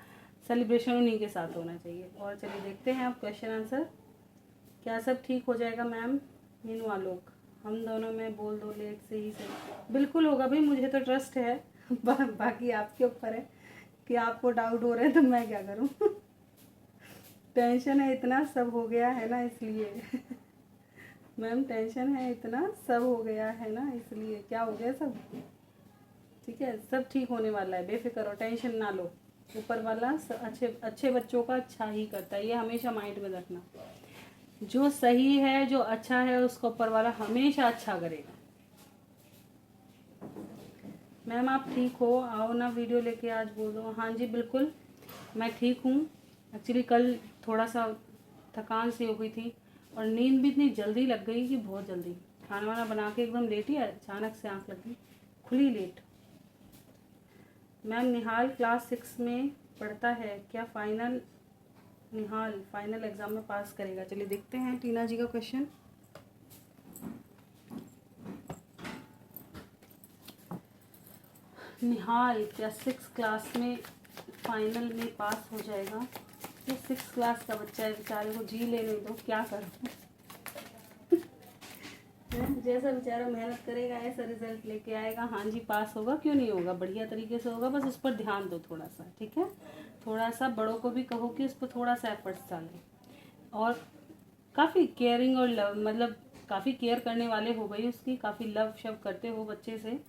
सेलिब्रेशन उन्हीं के साथ होना चाहिए। और चलिए देखते हैं आप क्वेश्चन आंसर। क्या सब ठीक हो जाएगा मैम? मीनू आलोक, हम दोनों में बोल दो लेट से ही सही। बिल्कुल होगा भाई, मुझे तो ट्रस्ट है। बाकी आपके ऊपर है कि आपको डाउट हो रहे हैं तो मैं क्या करूं। टेंशन है इतना, सब हो गया है ना इसलिए। मैम टेंशन है इतना, सब हो गया है ना इसलिए। क्या हो गया सब? ठीक है, सब ठीक होने वाला है, बेफिक्र हो, टेंशन ना लो। ऊपर वाला अच्छे अच्छे बच्चों का अच्छा ही करता है, ये हमेशा माइंड में रखना। जो सही है, जो अच्छा है, उसको ऊपर वाला हमेशा अच्छा करेगा। मैम आप ठीक हो, आओ ना वीडियो लेके आज, बोल दो। हाँ जी बिल्कुल, मैं ठीक हूँ। एक्चुअली कल थोड़ा सा थकान सी हो गई थी, और नींद भी इतनी जल्दी लग गई कि बहुत जल्दी। खाना वाना बना के एकदम लेटी, अचानक से आँख लग गई, खुली लेट। मैम निहाल क्लास 6 में पढ़ता है, क्या निहाल फाइनल एग्जाम में पास करेगा? चलिए देखते हैं टीना जी का क्वेश्चन। निहाल क्या 6 क्लास में फाइनल में पास हो जाएगा? ये 6 क्लास का बच्चा है, बेचारे को जी लेने दो, क्या करूँ। जैसा बेचारा मेहनत करेगा ऐसा रिजल्ट लेके आएगा। हाँ जी पास होगा, क्यों नहीं होगा, बढ़िया तरीके से होगा, बस उस पर ध्यान दो थोड़ा सा। ठीक है, थोड़ा सा बड़ों को भी कहो कि उस पर थोड़ा सा एफर्ट्स डालें, और काफ़ी केयरिंग और लव, मतलब काफ़ी केयर करने वाले हो गई उसकी, काफ़ी लव शव करते हो बच्चे से,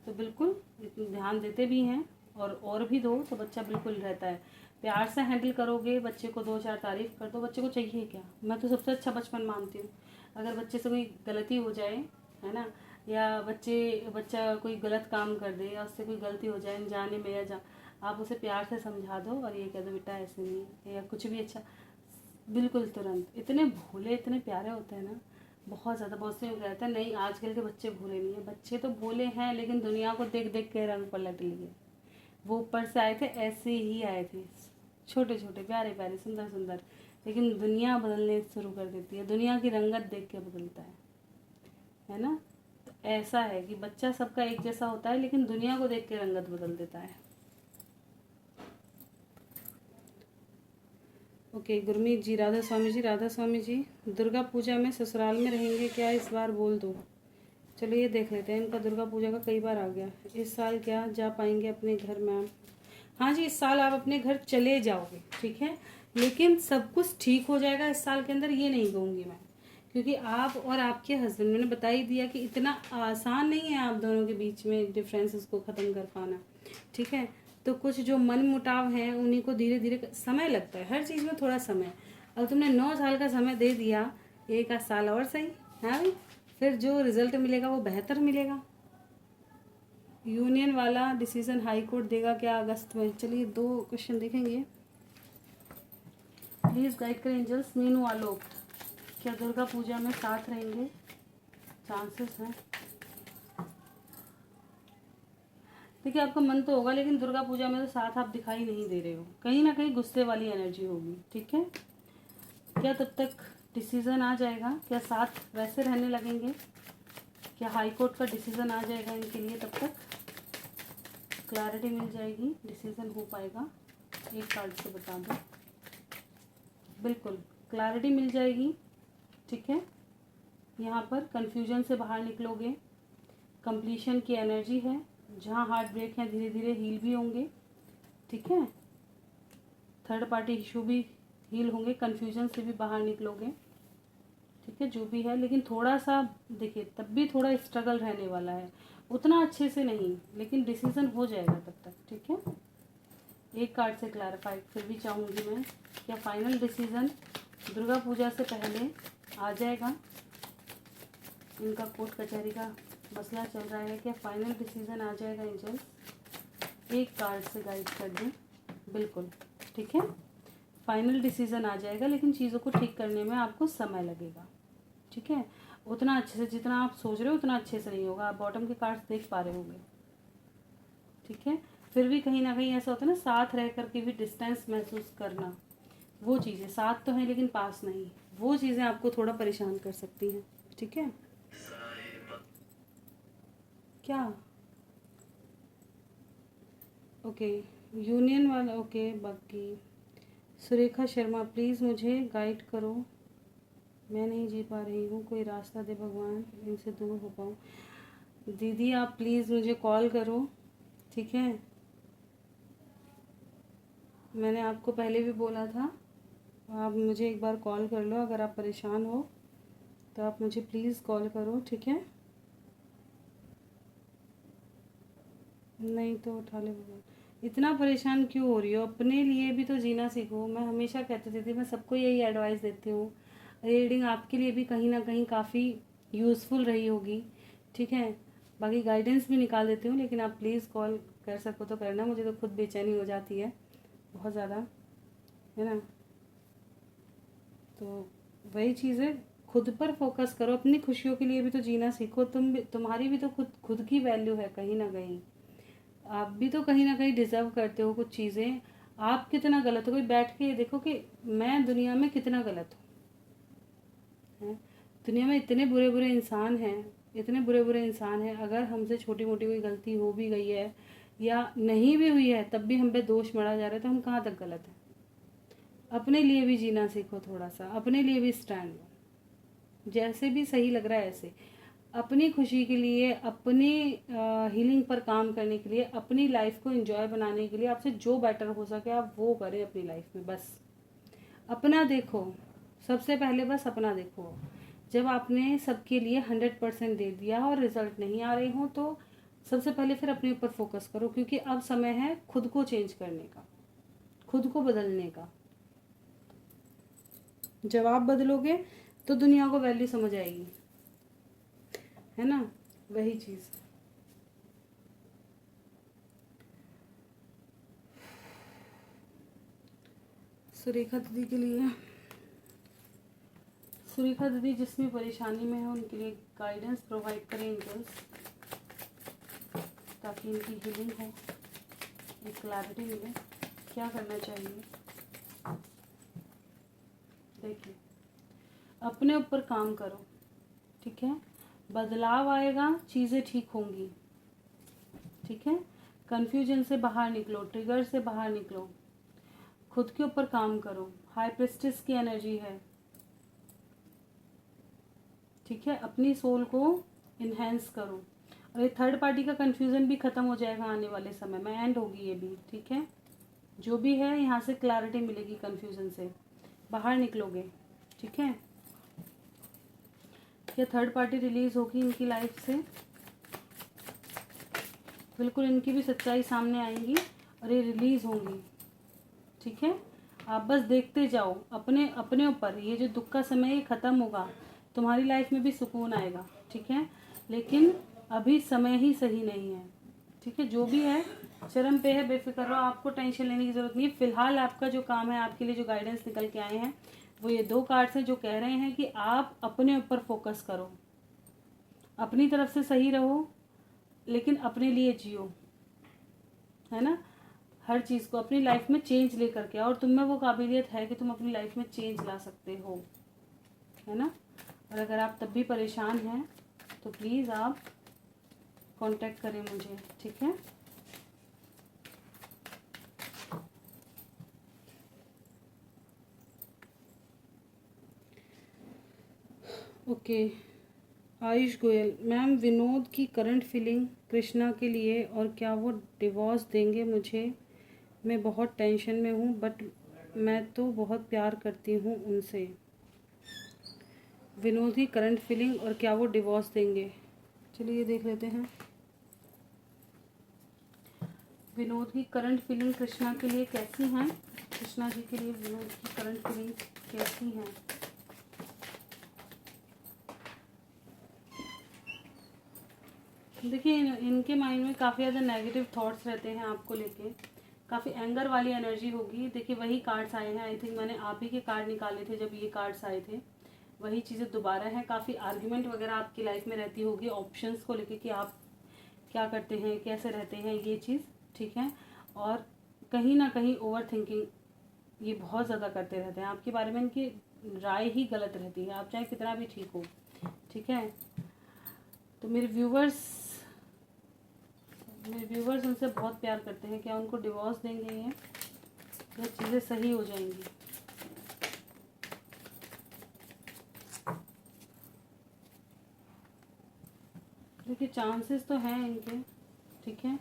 तो बिल्कुल ध्यान देते भी हैं, और भी दो तो बच्चा बिल्कुल रहता है। प्यार से हैंडल करोगे, बच्चे को 2-4 तारीफ कर दो, बच्चे को चाहिए क्या। मैं तो सबसे अच्छा बचपन मानती हूँ। अगर बच्चे से कोई गलती हो जाए, है ना, या बच्चा कोई गलत काम कर दे, या उससे कोई गलती हो जाए जाने में, या आप उसे प्यार से समझा दो और ये कह दो बेटा ऐसे नहीं, या कुछ भी अच्छा, बिल्कुल तुरंत। इतने भोले इतने प्यारे होते हैं ना, बहुत ज़्यादा। बहुत से लोग कहते हैं नहीं आजकल के बच्चे भोले नहीं है, बच्चे तो भोले हैं, लेकिन दुनिया को देख देख के रंग पलट लिए। वो ऊपर से आए थे, ऐसे ही आए थे, छोटे छोटे प्यारे प्यारे सुंदर सुंदर, लेकिन दुनिया बदलने शुरू कर देती है, दुनिया की रंगत देख के बदलता है ना। तो ऐसा है कि बच्चा सबका एक जैसा होता है, लेकिन दुनिया को देख के रंगत बदल देता है। ओके गुरमीत जी, राधा स्वामी जी, दुर्गा पूजा में ससुराल में रहेंगे क्या इस बार, बोल दो। चलो ये देख लेते हैं, इनका दुर्गा पूजा का कई बार आ गया। इस साल क्या जा पाएंगे अपने घर मैम? हाँ जी, इस साल आप अपने घर चले जाओगे, ठीक है, लेकिन सब कुछ ठीक हो जाएगा इस साल के अंदर, ये नहीं कहूँगी मैं, क्योंकि आप और आपके हस्बैंड, मैंने बता ही दिया कि इतना आसान नहीं है आप दोनों के बीच में डिफरेंसेस को ख़त्म कर पाना। ठीक है, तो कुछ जो मन मुटाव है उन्हीं को धीरे धीरे, समय लगता है हर चीज़ में, थोड़ा समय। अब तुमने 9 साल का समय दे दिया, 1 साल और सही है भाई, फिर जो रिजल्ट मिलेगा वो बेहतर मिलेगा। यूनियन वाला डिसीजन हाई कोर्ट देगा क्या अगस्त में? चलिए 2 क्वेश्चन देखेंगे। प्लीज़ गाइड करें एंजल्स। मीनू आलोक, क्या दुर्गा पूजा में साथ रहेंगे? चांसेस हैं। देखिए आपका मन तो होगा, लेकिन दुर्गा पूजा में तो साथ आप दिखाई नहीं दे रहे हो, कहीं ना कहीं गुस्से वाली एनर्जी होगी। ठीक है, क्या तब तक डिसीज़न आ जाएगा? क्या साथ वैसे रहने लगेंगे? क्या हाई कोर्ट का डिसीज़न आ जाएगा इनके लिए? तब तक क्लैरिटी मिल जाएगी, डिसीज़न हो पाएगा। एक कार्ड से बता दो, बिल्कुल क्लैरिटी मिल जाएगी। ठीक है, यहाँ पर कन्फ्यूजन से बाहर निकलोगे, कंप्लीशन की एनर्जी है, जहाँ हार्ट ब्रेक है धीरे धीरे हील भी होंगे। ठीक है, थर्ड पार्टी इशू भी हील होंगे, कन्फ्यूजन से भी बाहर निकलोगे, ठीक है, जो भी है। लेकिन थोड़ा सा देखिए, तब भी थोड़ा स्ट्रगल रहने वाला है, उतना अच्छे से नहीं, लेकिन डिसीज़न हो जाएगा तब तक, ठीक है। एक कार्ड से क्लैरिफाई फिर भी चाहूँगी मैं, क्या फाइनल डिसीज़न दुर्गा पूजा से पहले आ जाएगा? इनका कोर्ट कचहरी का मसला चल रहा है, क्या फाइनल डिसीज़न आ जाएगा एंजल्स? एक कार्ड से गाइड कर दें, बिल्कुल, ठीक है। फाइनल डिसीज़न आ जाएगा, लेकिन चीज़ों को ठीक करने में आपको समय लगेगा, ठीक है। उतना अच्छे से जितना आप सोच रहे हो उतना अच्छे से नहीं होगा। आप बॉटम के कार्ड्स देख पा रहे होंगे, ठीक है। फिर भी कहीं ना कहीं ऐसा होता है ना, साथ रह करके भी डिस्टेंस महसूस करना, वो चीज़ें साथ तो हैं लेकिन पास नहीं, वो चीज़ें आपको थोड़ा परेशान कर सकती हैं, ठीक है। क्या ओके, यूनियन वाला ओके। बाकी सुरेखा शर्मा, प्लीज़ मुझे गाइड करो, मैं नहीं जी पा रही हूँ, कोई रास्ता दे भगवान, इनसे दूर हो पाऊँ। दीदी आप प्लीज़ मुझे कॉल करो, ठीक है। मैंने आपको पहले भी बोला था, आप मुझे एक बार कॉल कर लो, अगर आप परेशान हो तो आप मुझे प्लीज़ कॉल करो, ठीक है। नहीं तो उठा ले भगवान, इतना परेशान क्यों हो रही हो? अपने लिए भी तो जीना सीखो। मैं हमेशा कहती थी, मैं सबको यही एडवाइस देती हूँ। रीडिंग आपके लिए भी कहीं ना कहीं काफ़ी यूज़फुल रही होगी, ठीक है। बाकी गाइडेंस भी निकाल देती हूँ, लेकिन आप प्लीज़ कॉल कर सको तो करना, मुझे तो खुद बेचैनी हो जाती है बहुत ज़्यादा, है ना। तो वही चीज़ है, खुद पर फोकस करो, अपनी खुशियों के लिए भी तो जीना सीखो। तुम्हारी भी तो खुद खुद की वैल्यू है कहीं ना कहीं, आप भी तो कहीं ना कहीं डिज़र्व करते हो कुछ चीज़ें। आप कितना गलत हो, कोई बैठ के ये देखो कि मैं दुनिया में कितना गलत हूँ, है। दुनिया में इतने बुरे बुरे इंसान हैं, इतने बुरे बुरे इंसान हैं, अगर हमसे छोटी मोटी कोई गलती हो भी गई है या नहीं भी हुई है, तब भी हम पे दोष मढ़ा जा रहा है, तो हम कहाँ तक गलत हैं? अपने लिए भी जीना सीखो थोड़ा सा, अपने लिए भी स्टैंड लो, जैसे भी सही लग रहा है ऐसे। अपनी खुशी के लिए, अपनी हीलिंग पर काम करने के लिए, अपनी लाइफ को एंजॉय बनाने के लिए आपसे जो बेटर हो सके आप वो करें अपनी लाइफ में। बस अपना देखो, सबसे पहले बस अपना देखो। जब आपने सबके लिए 100% दे दिया और रिजल्ट नहीं आ रहे हो, तो सबसे पहले फिर अपने ऊपर फोकस करो, क्योंकि अब समय है खुद को चेंज करने का, खुद को बदलने का। जब आप बदलोगे तो दुनिया को वैल्यू समझ आएगी, है ना, वही चीज़। सुरेखा दीदी के लिए, सुरेखा दीदी जिस भी परेशानी में है उनके लिए गाइडेंस प्रोवाइड करें एंजल्स, ताकि इनकी हीलिंग हो, एक क्लैरिटी मिले, क्या करना चाहिए। देखिए, अपने ऊपर काम करो, ठीक है, बदलाव आएगा, चीज़ें ठीक होंगी, ठीक है। कन्फ्यूजन से बाहर निकलो, ट्रिगर से बाहर निकलो, खुद के ऊपर काम करो। हाई प्रेस्टिस की एनर्जी है, ठीक है, अपनी सोल को इन्हेंस करो। और ये थर्ड पार्टी का कन्फ्यूज़न भी ख़त्म हो जाएगा आने वाले समय में, एंड होगी ये भी, ठीक है। जो भी है यहाँ से क्लैरिटी मिलेगी, कन्फ्यूज़न से बाहर निकलोगे, ठीक है। क्या थर्ड पार्टी रिलीज़ होगी इनकी लाइफ से, बिल्कुल इनकी भी सच्चाई सामने आएगी और ये रिलीज़ होंगी, ठीक है। आप बस देखते जाओ, अपने अपने ऊपर, ये जो दुख का समय ये ख़त्म होगा, तुम्हारी लाइफ में भी सुकून आएगा, ठीक है। लेकिन अभी समय ही सही नहीं है, ठीक है। जो भी है चरम पे है, बेफिक्र रहो, आपको टेंशन लेने की ज़रूरत नहीं है। फिलहाल आपका जो काम है, आपके लिए जो गाइडेंस निकल के आए हैं, वो ये 2 कार्ड्स हैं जो कह रहे हैं कि आप अपने ऊपर फोकस करो, अपनी तरफ से सही रहो, लेकिन अपने लिए जियो, है ना। हर चीज़ को अपनी लाइफ में चेंज लेकर के, और तुम में वो काबिलियत है कि तुम अपनी लाइफ में चेंज ला सकते हो, है ना। और अगर आप तब भी परेशान हैं तो प्लीज़ आप कांटेक्ट करें मुझे, ठीक है। ओके, आयुष गोयल मैम, विनोद की करंट फीलिंग कृष्णा के लिए, और क्या वो डिवोर्स देंगे मुझे? मैं बहुत टेंशन में हूँ, बट मैं तो बहुत प्यार करती हूँ उनसे। विनोद की करंट फीलिंग और क्या वो डिवोर्स देंगे। चलिए ये देख लेते हैं। विनोद की करंट फीलिंग कृष्णा के लिए कैसी हैं। कृष्णा जी के लिए विनोद की करंट फीलिंग कैसी हैं। देखिए इनके माइंड में काफ़ी ज़्यादा नेगेटिव थॉट्स रहते हैं आपको लेके, काफ़ी एंगर वाली एनर्जी होगी। देखिए वही कार्ड्स आए हैं, आई थिंक मैंने आप ही के कार्ड निकाले थे जब ये कार्ड्स आए थे। वही चीज़ें दोबारा हैं, काफ़ी आर्ग्यूमेंट वगैरह आपकी लाइफ में रहती होगी ऑप्शंस को लेके कि आप क्या करते हैं, कैसे रहते हैं, ये चीज़ ठीक है। और कहीं ना कहीं ओवर थिंकिंग ये बहुत ज़्यादा करते रहते हैं आपके बारे में। इनकी राय ही गलत रहती है, आप चाहे कितना भी ठीक हो, ठीक है। तो मेरे व्यूवर्स उनसे बहुत प्यार करते हैं। क्या उनको डिवोर्स देंगे ये, या चीज़ें सही हो जाएंगी। देखिए चांसेस तो हैं इनके, ठीक है,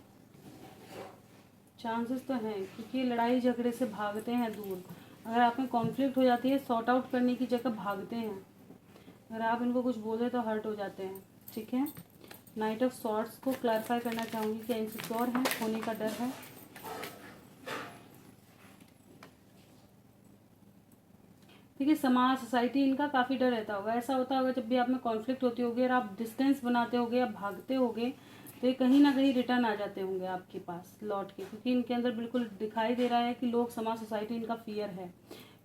चांसेस तो हैं, क्योंकि लड़ाई झगड़े से भागते हैं दूर। अगर आप में कॉन्फ्लिक्ट हो जाती है, सॉर्ट आउट करने की जगह भागते हैं। अगर आप इनको कुछ बोले तो हर्ट हो जाते हैं, ठीक है। नाइट ऑफ सॉर्ट्स को क्लैरिफाई करना चाहूँगी। क्या इनसिक्योर है, होने का डर है। देखिए समाज सोसाइटी इनका काफ़ी डर रहता होगा। ऐसा होता होगा जब भी आप में कॉन्फ्लिक्ट होती होगी और आप डिस्टेंस बनाते होगे या भागते होगे, तो ये कहीं ना कहीं रिटर्न आ जाते होंगे आपके पास लौट के, क्योंकि इनके अंदर बिल्कुल दिखाई दे रहा है कि लोग, समाज, सोसाइटी इनका फियर है।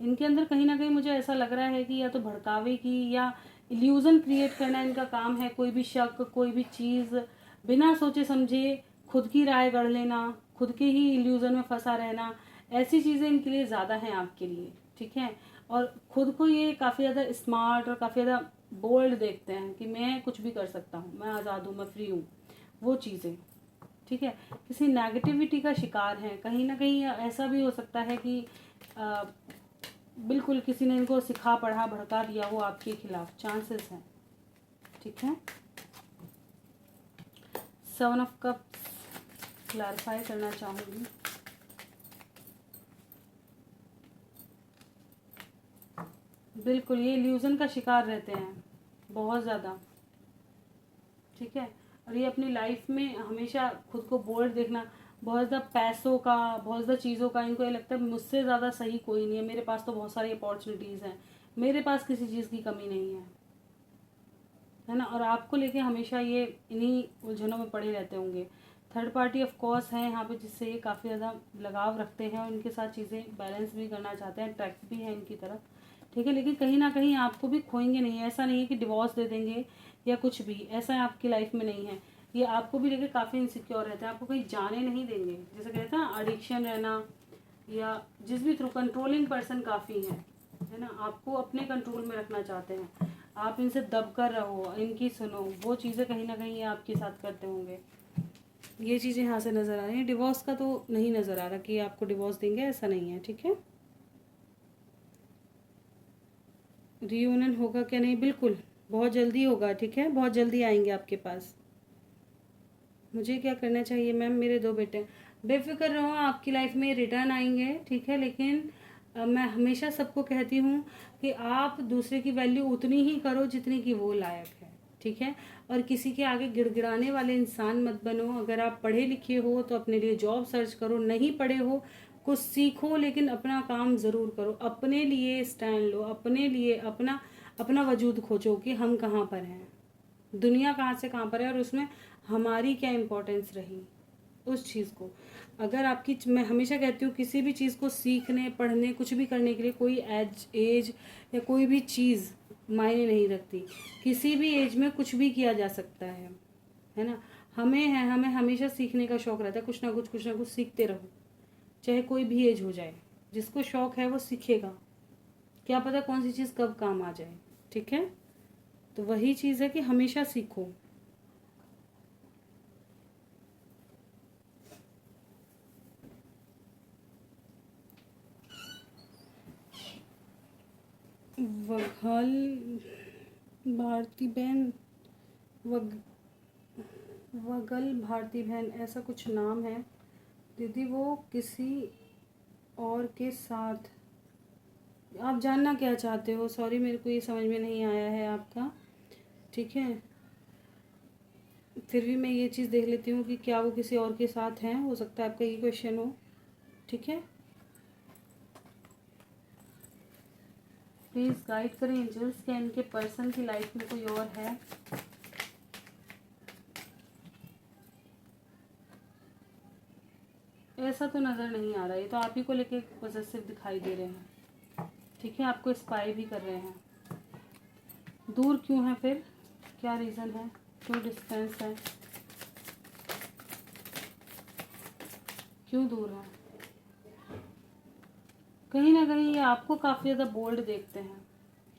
इनके अंदर कहीं ना कहीं मुझे ऐसा लग रहा है कि या तो भड़कावे की या इल्यूज़न क्रिएट करना इनका काम है। कोई भी शक, कोई भी चीज़ बिना सोचे समझे खुद की राय गढ़ लेना, खुद के ही इल्यूज़न में फंसा रहना, ऐसी चीज़ें इनके लिए ज़्यादा हैं आपके लिए, ठीक है। और खुद को ये काफ़ी ज़्यादा स्मार्ट और काफ़ी ज़्यादा बोल्ड देखते हैं कि मैं कुछ भी कर सकता हूँ, मैं आज़ाद हूँ, मैं फ्री हूँ, वो चीज़ें, ठीक है। किसी नेगेटिविटी का शिकार है। कहीं ना कहीं ऐसा भी हो सकता है कि बिल्कुल किसी ने इनको सिखा पढ़ा भड़का दिया हो आपके खिलाफ, चांसेस हैं, ठीक है। 7 ऑफ कप्स क्लैरिफाई करना चाहूँगी। बिल्कुल ये इल्यूज़न का शिकार रहते हैं बहुत ज़्यादा, ठीक है। और ये अपनी लाइफ में हमेशा खुद को बोल्ड देखना, बहुत ज़्यादा पैसों का, बहुत ज़्यादा चीज़ों का इनको ये लगता है मुझसे ज़्यादा सही कोई नहीं है, मेरे पास तो बहुत सारी अपॉर्चुनिटीज़ हैं, मेरे पास किसी चीज़ की कमी नहीं है ना। और आपको लेके हमेशा ये इन्हीं उलझनों में पड़े रहते होंगे। थर्ड पार्टी ऑफ कोर्स है यहाँ पे, जिससे ये काफ़ी ज़्यादा लगाव रखते हैं और उनके साथ चीज़ें बैलेंस भी करना चाहते हैं, अट्रैक्ट भी है इनकी तरफ, ठीक है। लेकिन कहीं ना कहीं आपको भी खोएंगे नहीं। ऐसा नहीं है कि डिवोर्स दे देंगे या कुछ भी, ऐसा आपकी लाइफ में नहीं है। ये आपको भी लेके काफ़ी इनसिक्योर रहते हैं, आपको कहीं जाने नहीं देंगे। जैसे कहते हैं एडिक्शन रहना या जिस भी थ्रू, कंट्रोलिंग पर्सन काफ़ी है ना, आपको अपने कंट्रोल में रखना चाहते हैं। आप इनसे दब कर रहो, इनकी सुनो, वो चीज़ें कहीं ना कहीं ये आपके साथ करते होंगे। ये चीज़ें यहाँ से नज़र आ रही हैं। डिवोर्स का तो नहीं नज़र आ रहा कि आपको डिवोर्स देंगे, ऐसा नहीं है, ठीक है। रियूनियन होगा क्या, नहीं, बिल्कुल बहुत जल्दी होगा, ठीक है, बहुत जल्दी आएंगे आपके पास। मुझे क्या करना चाहिए मैम, मेरे 2 बेटे, बेफिक्र रहो, आपकी लाइफ में रिटर्न आएंगे, ठीक है। लेकिन मैं हमेशा सबको कहती हूँ कि आप दूसरे की वैल्यू उतनी ही करो जितनी कि वो लायक है, ठीक है। और किसी के आगे गिड़गिड़ाने वाले इंसान मत बनो। अगर आप पढ़े लिखे हो तो अपने लिए जॉब सर्च करो, नहीं पढ़े हो कुछ सीखो, लेकिन अपना काम ज़रूर करो, अपने लिए स्टैंड लो, अपने लिए अपना अपना वजूद खोजो कि हम कहाँ पर हैं, दुनिया कहाँ से कहाँ पर है, और उसमें हमारी क्या इम्पोर्टेंस रही उस चीज़ को। अगर आपकी, मैं हमेशा कहती हूँ किसी भी चीज़ को सीखने, पढ़ने, कुछ भी करने के लिए कोई एज या कोई भी चीज़ मायने नहीं रखती। किसी भी एज में कुछ भी किया जा सकता है ना। हमें हमेशा सीखने का शौक़ रहता है, कुछ ना कुछ सीखते रहो, चाहे कोई भी एज हो जाए। जिसको शौक़ है वो सीखेगा, क्या पता कौन सी चीज़ कब काम आ जाए, ठीक है। तो वही चीज़ है कि हमेशा सीखो। वघल भारती बहन, वगल भारती बहन, ऐसा कुछ नाम है दीदी, वो किसी और के साथ आप जानना क्या चाहते हो? सॉरी, मेरे को ये समझ में नहीं आया है आपका। ठीक है, फिर भी मैं ये चीज़ देख लेती हूँ कि क्या वो किसी और के साथ हैं। हो सकता है आपका ये क्वेश्चन हो। ठीक है, प्लीज़ गाइड करें एंजल्स, क्या इनके पर्सन की लाइफ में कोई और है? ऐसा तो नज़र नहीं आ रहा है, ये तो आप ही को लेके पॉजिटिव दिखाई दे रहे हैं। ठीक है, आपको स्पाई भी कर रहे हैं। दूर क्यों है फिर? क्या रीज़न है? क्यों डिस्टेंस है? क्यों दूर है? कहीं ना कहीं ये आपको काफ़ी ज़्यादा बोल्ड देखते हैं।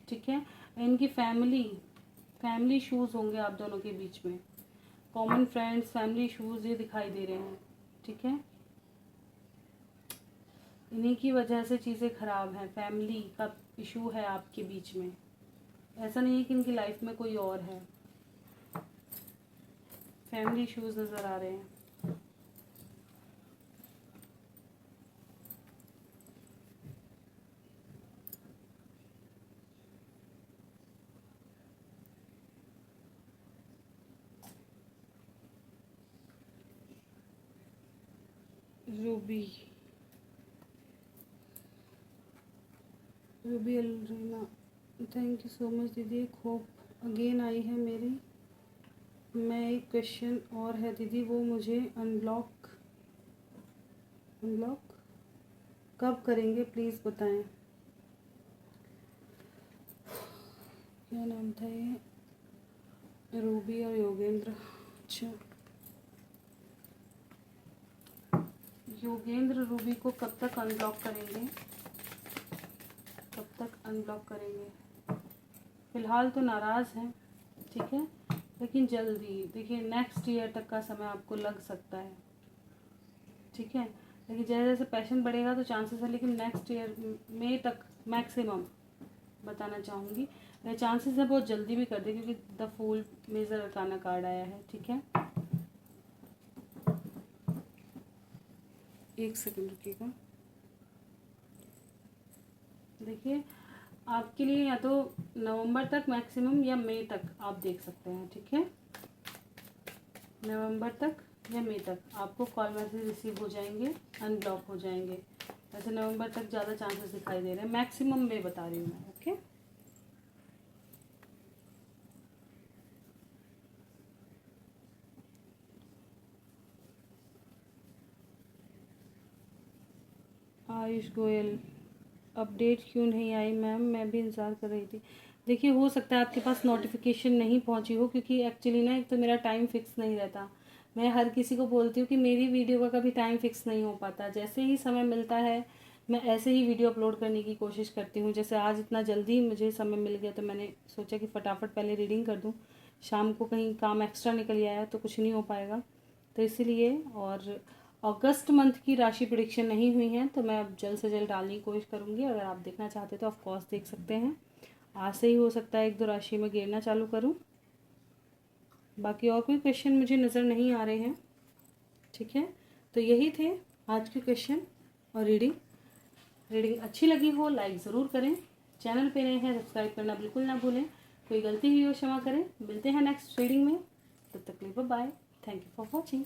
ठीक है, इनकी फैमिली इशूज़ होंगे आप दोनों के बीच में। कॉमन फ्रेंड्स, फैमिली इशूज़ ये दिखाई दे रहे हैं। ठीक है, इन्हीं की वजह से चीज़ें ख़राब हैं। फैमिली का इशू है आपके बीच में। ऐसा नहीं है कि इनकी लाइफ में कोई और है। फैमिली इश्यूज नज़र आ रहे हैं। Ruby Alreena, thank you so much दीदी। एक होप अगेन आई है मेरी। मैं एक क्वेश्चन और है दीदी, वो मुझे अनब्लॉक कब करेंगे प्लीज़ बताएं। क्या नाम था ये? रूबी और योगेंद्र। अच्छा, योगेंद्र रूबी को कब तक अनब्लॉक करेंगे? कब तक अनब्लॉक करेंगे? फ़िलहाल तो नाराज़ हैं। ठीक है, लेकिन जल्दी देखिए, नेक्स्ट ईयर तक का समय आपको लग सकता है। ठीक है, लेकिन जैसे जैसे पैशन बढ़ेगा तो चांसेस है, लेकिन नेक्स्ट ईयर मई तक मैक्सिमम बताना चाहूँगी। चांसेस है बहुत जल्दी भी कर दे, क्योंकि the fool major arcana card आया है। ठीक है, एक सेकंड रुकिएगा। देखिए, आपके लिए या तो नवंबर तक मैक्सिमम या मई तक आप देख सकते हैं। ठीक है, नवंबर तक या मई तक आपको कॉल मैसेज रिसीव हो जाएंगे, अनब्लॉक हो जाएंगे। वैसे नवंबर तक ज़्यादा चांसेस दिखाई दे रहे हैं, मैक्सिमम में बता रही हूँ मैं। ओके, आयुष गोयल, अपडेट क्यों नहीं आई मैम? मैं भी इंतज़ार कर रही थी। देखिए, हो सकता है आपके पास नोटिफिकेशन नहीं पहुंची हो, क्योंकि एक्चुअली ना एक तो मेरा टाइम फिक्स नहीं रहता। मैं हर किसी को बोलती हूँ कि मेरी वीडियो का कभी टाइम फिक्स नहीं हो पाता। जैसे ही समय मिलता है मैं ऐसे ही वीडियो अपलोड करने की कोशिश करती हूँ। जैसे आज इतना जल्दी मुझे समय मिल गया तो मैंने सोचा कि फटाफट पहले रीडिंग कर दूँ। शाम को कहीं काम एक्स्ट्रा निकल आया तो कुछ नहीं हो पाएगा, तो इसीलिए। और अगस्त मंथ की राशि प्रेडिक्शन नहीं हुई है, तो मैं अब जल्द से जल्द डालने की कोशिश करूँगी। अगर आप देखना चाहते तो ऑफ कोर्स देख सकते हैं। आज से ही हो सकता है एक दो राशि में गिरना चालू करूँ। बाकी और कोई क्वेश्चन मुझे नज़र नहीं आ रहे हैं। ठीक है, तो यही थे आज के क्वेश्चन और रीडिंग अच्छी लगी हो लाइक ज़रूर करें। चैनल पे नए हैं सब्सक्राइब करना बिल्कुल ना भूलें। कोई गलती हुई हो क्षमा करें। मिलते हैं नेक्स्ट रीडिंग में, तब तक के लिए bye. Thank you for watching.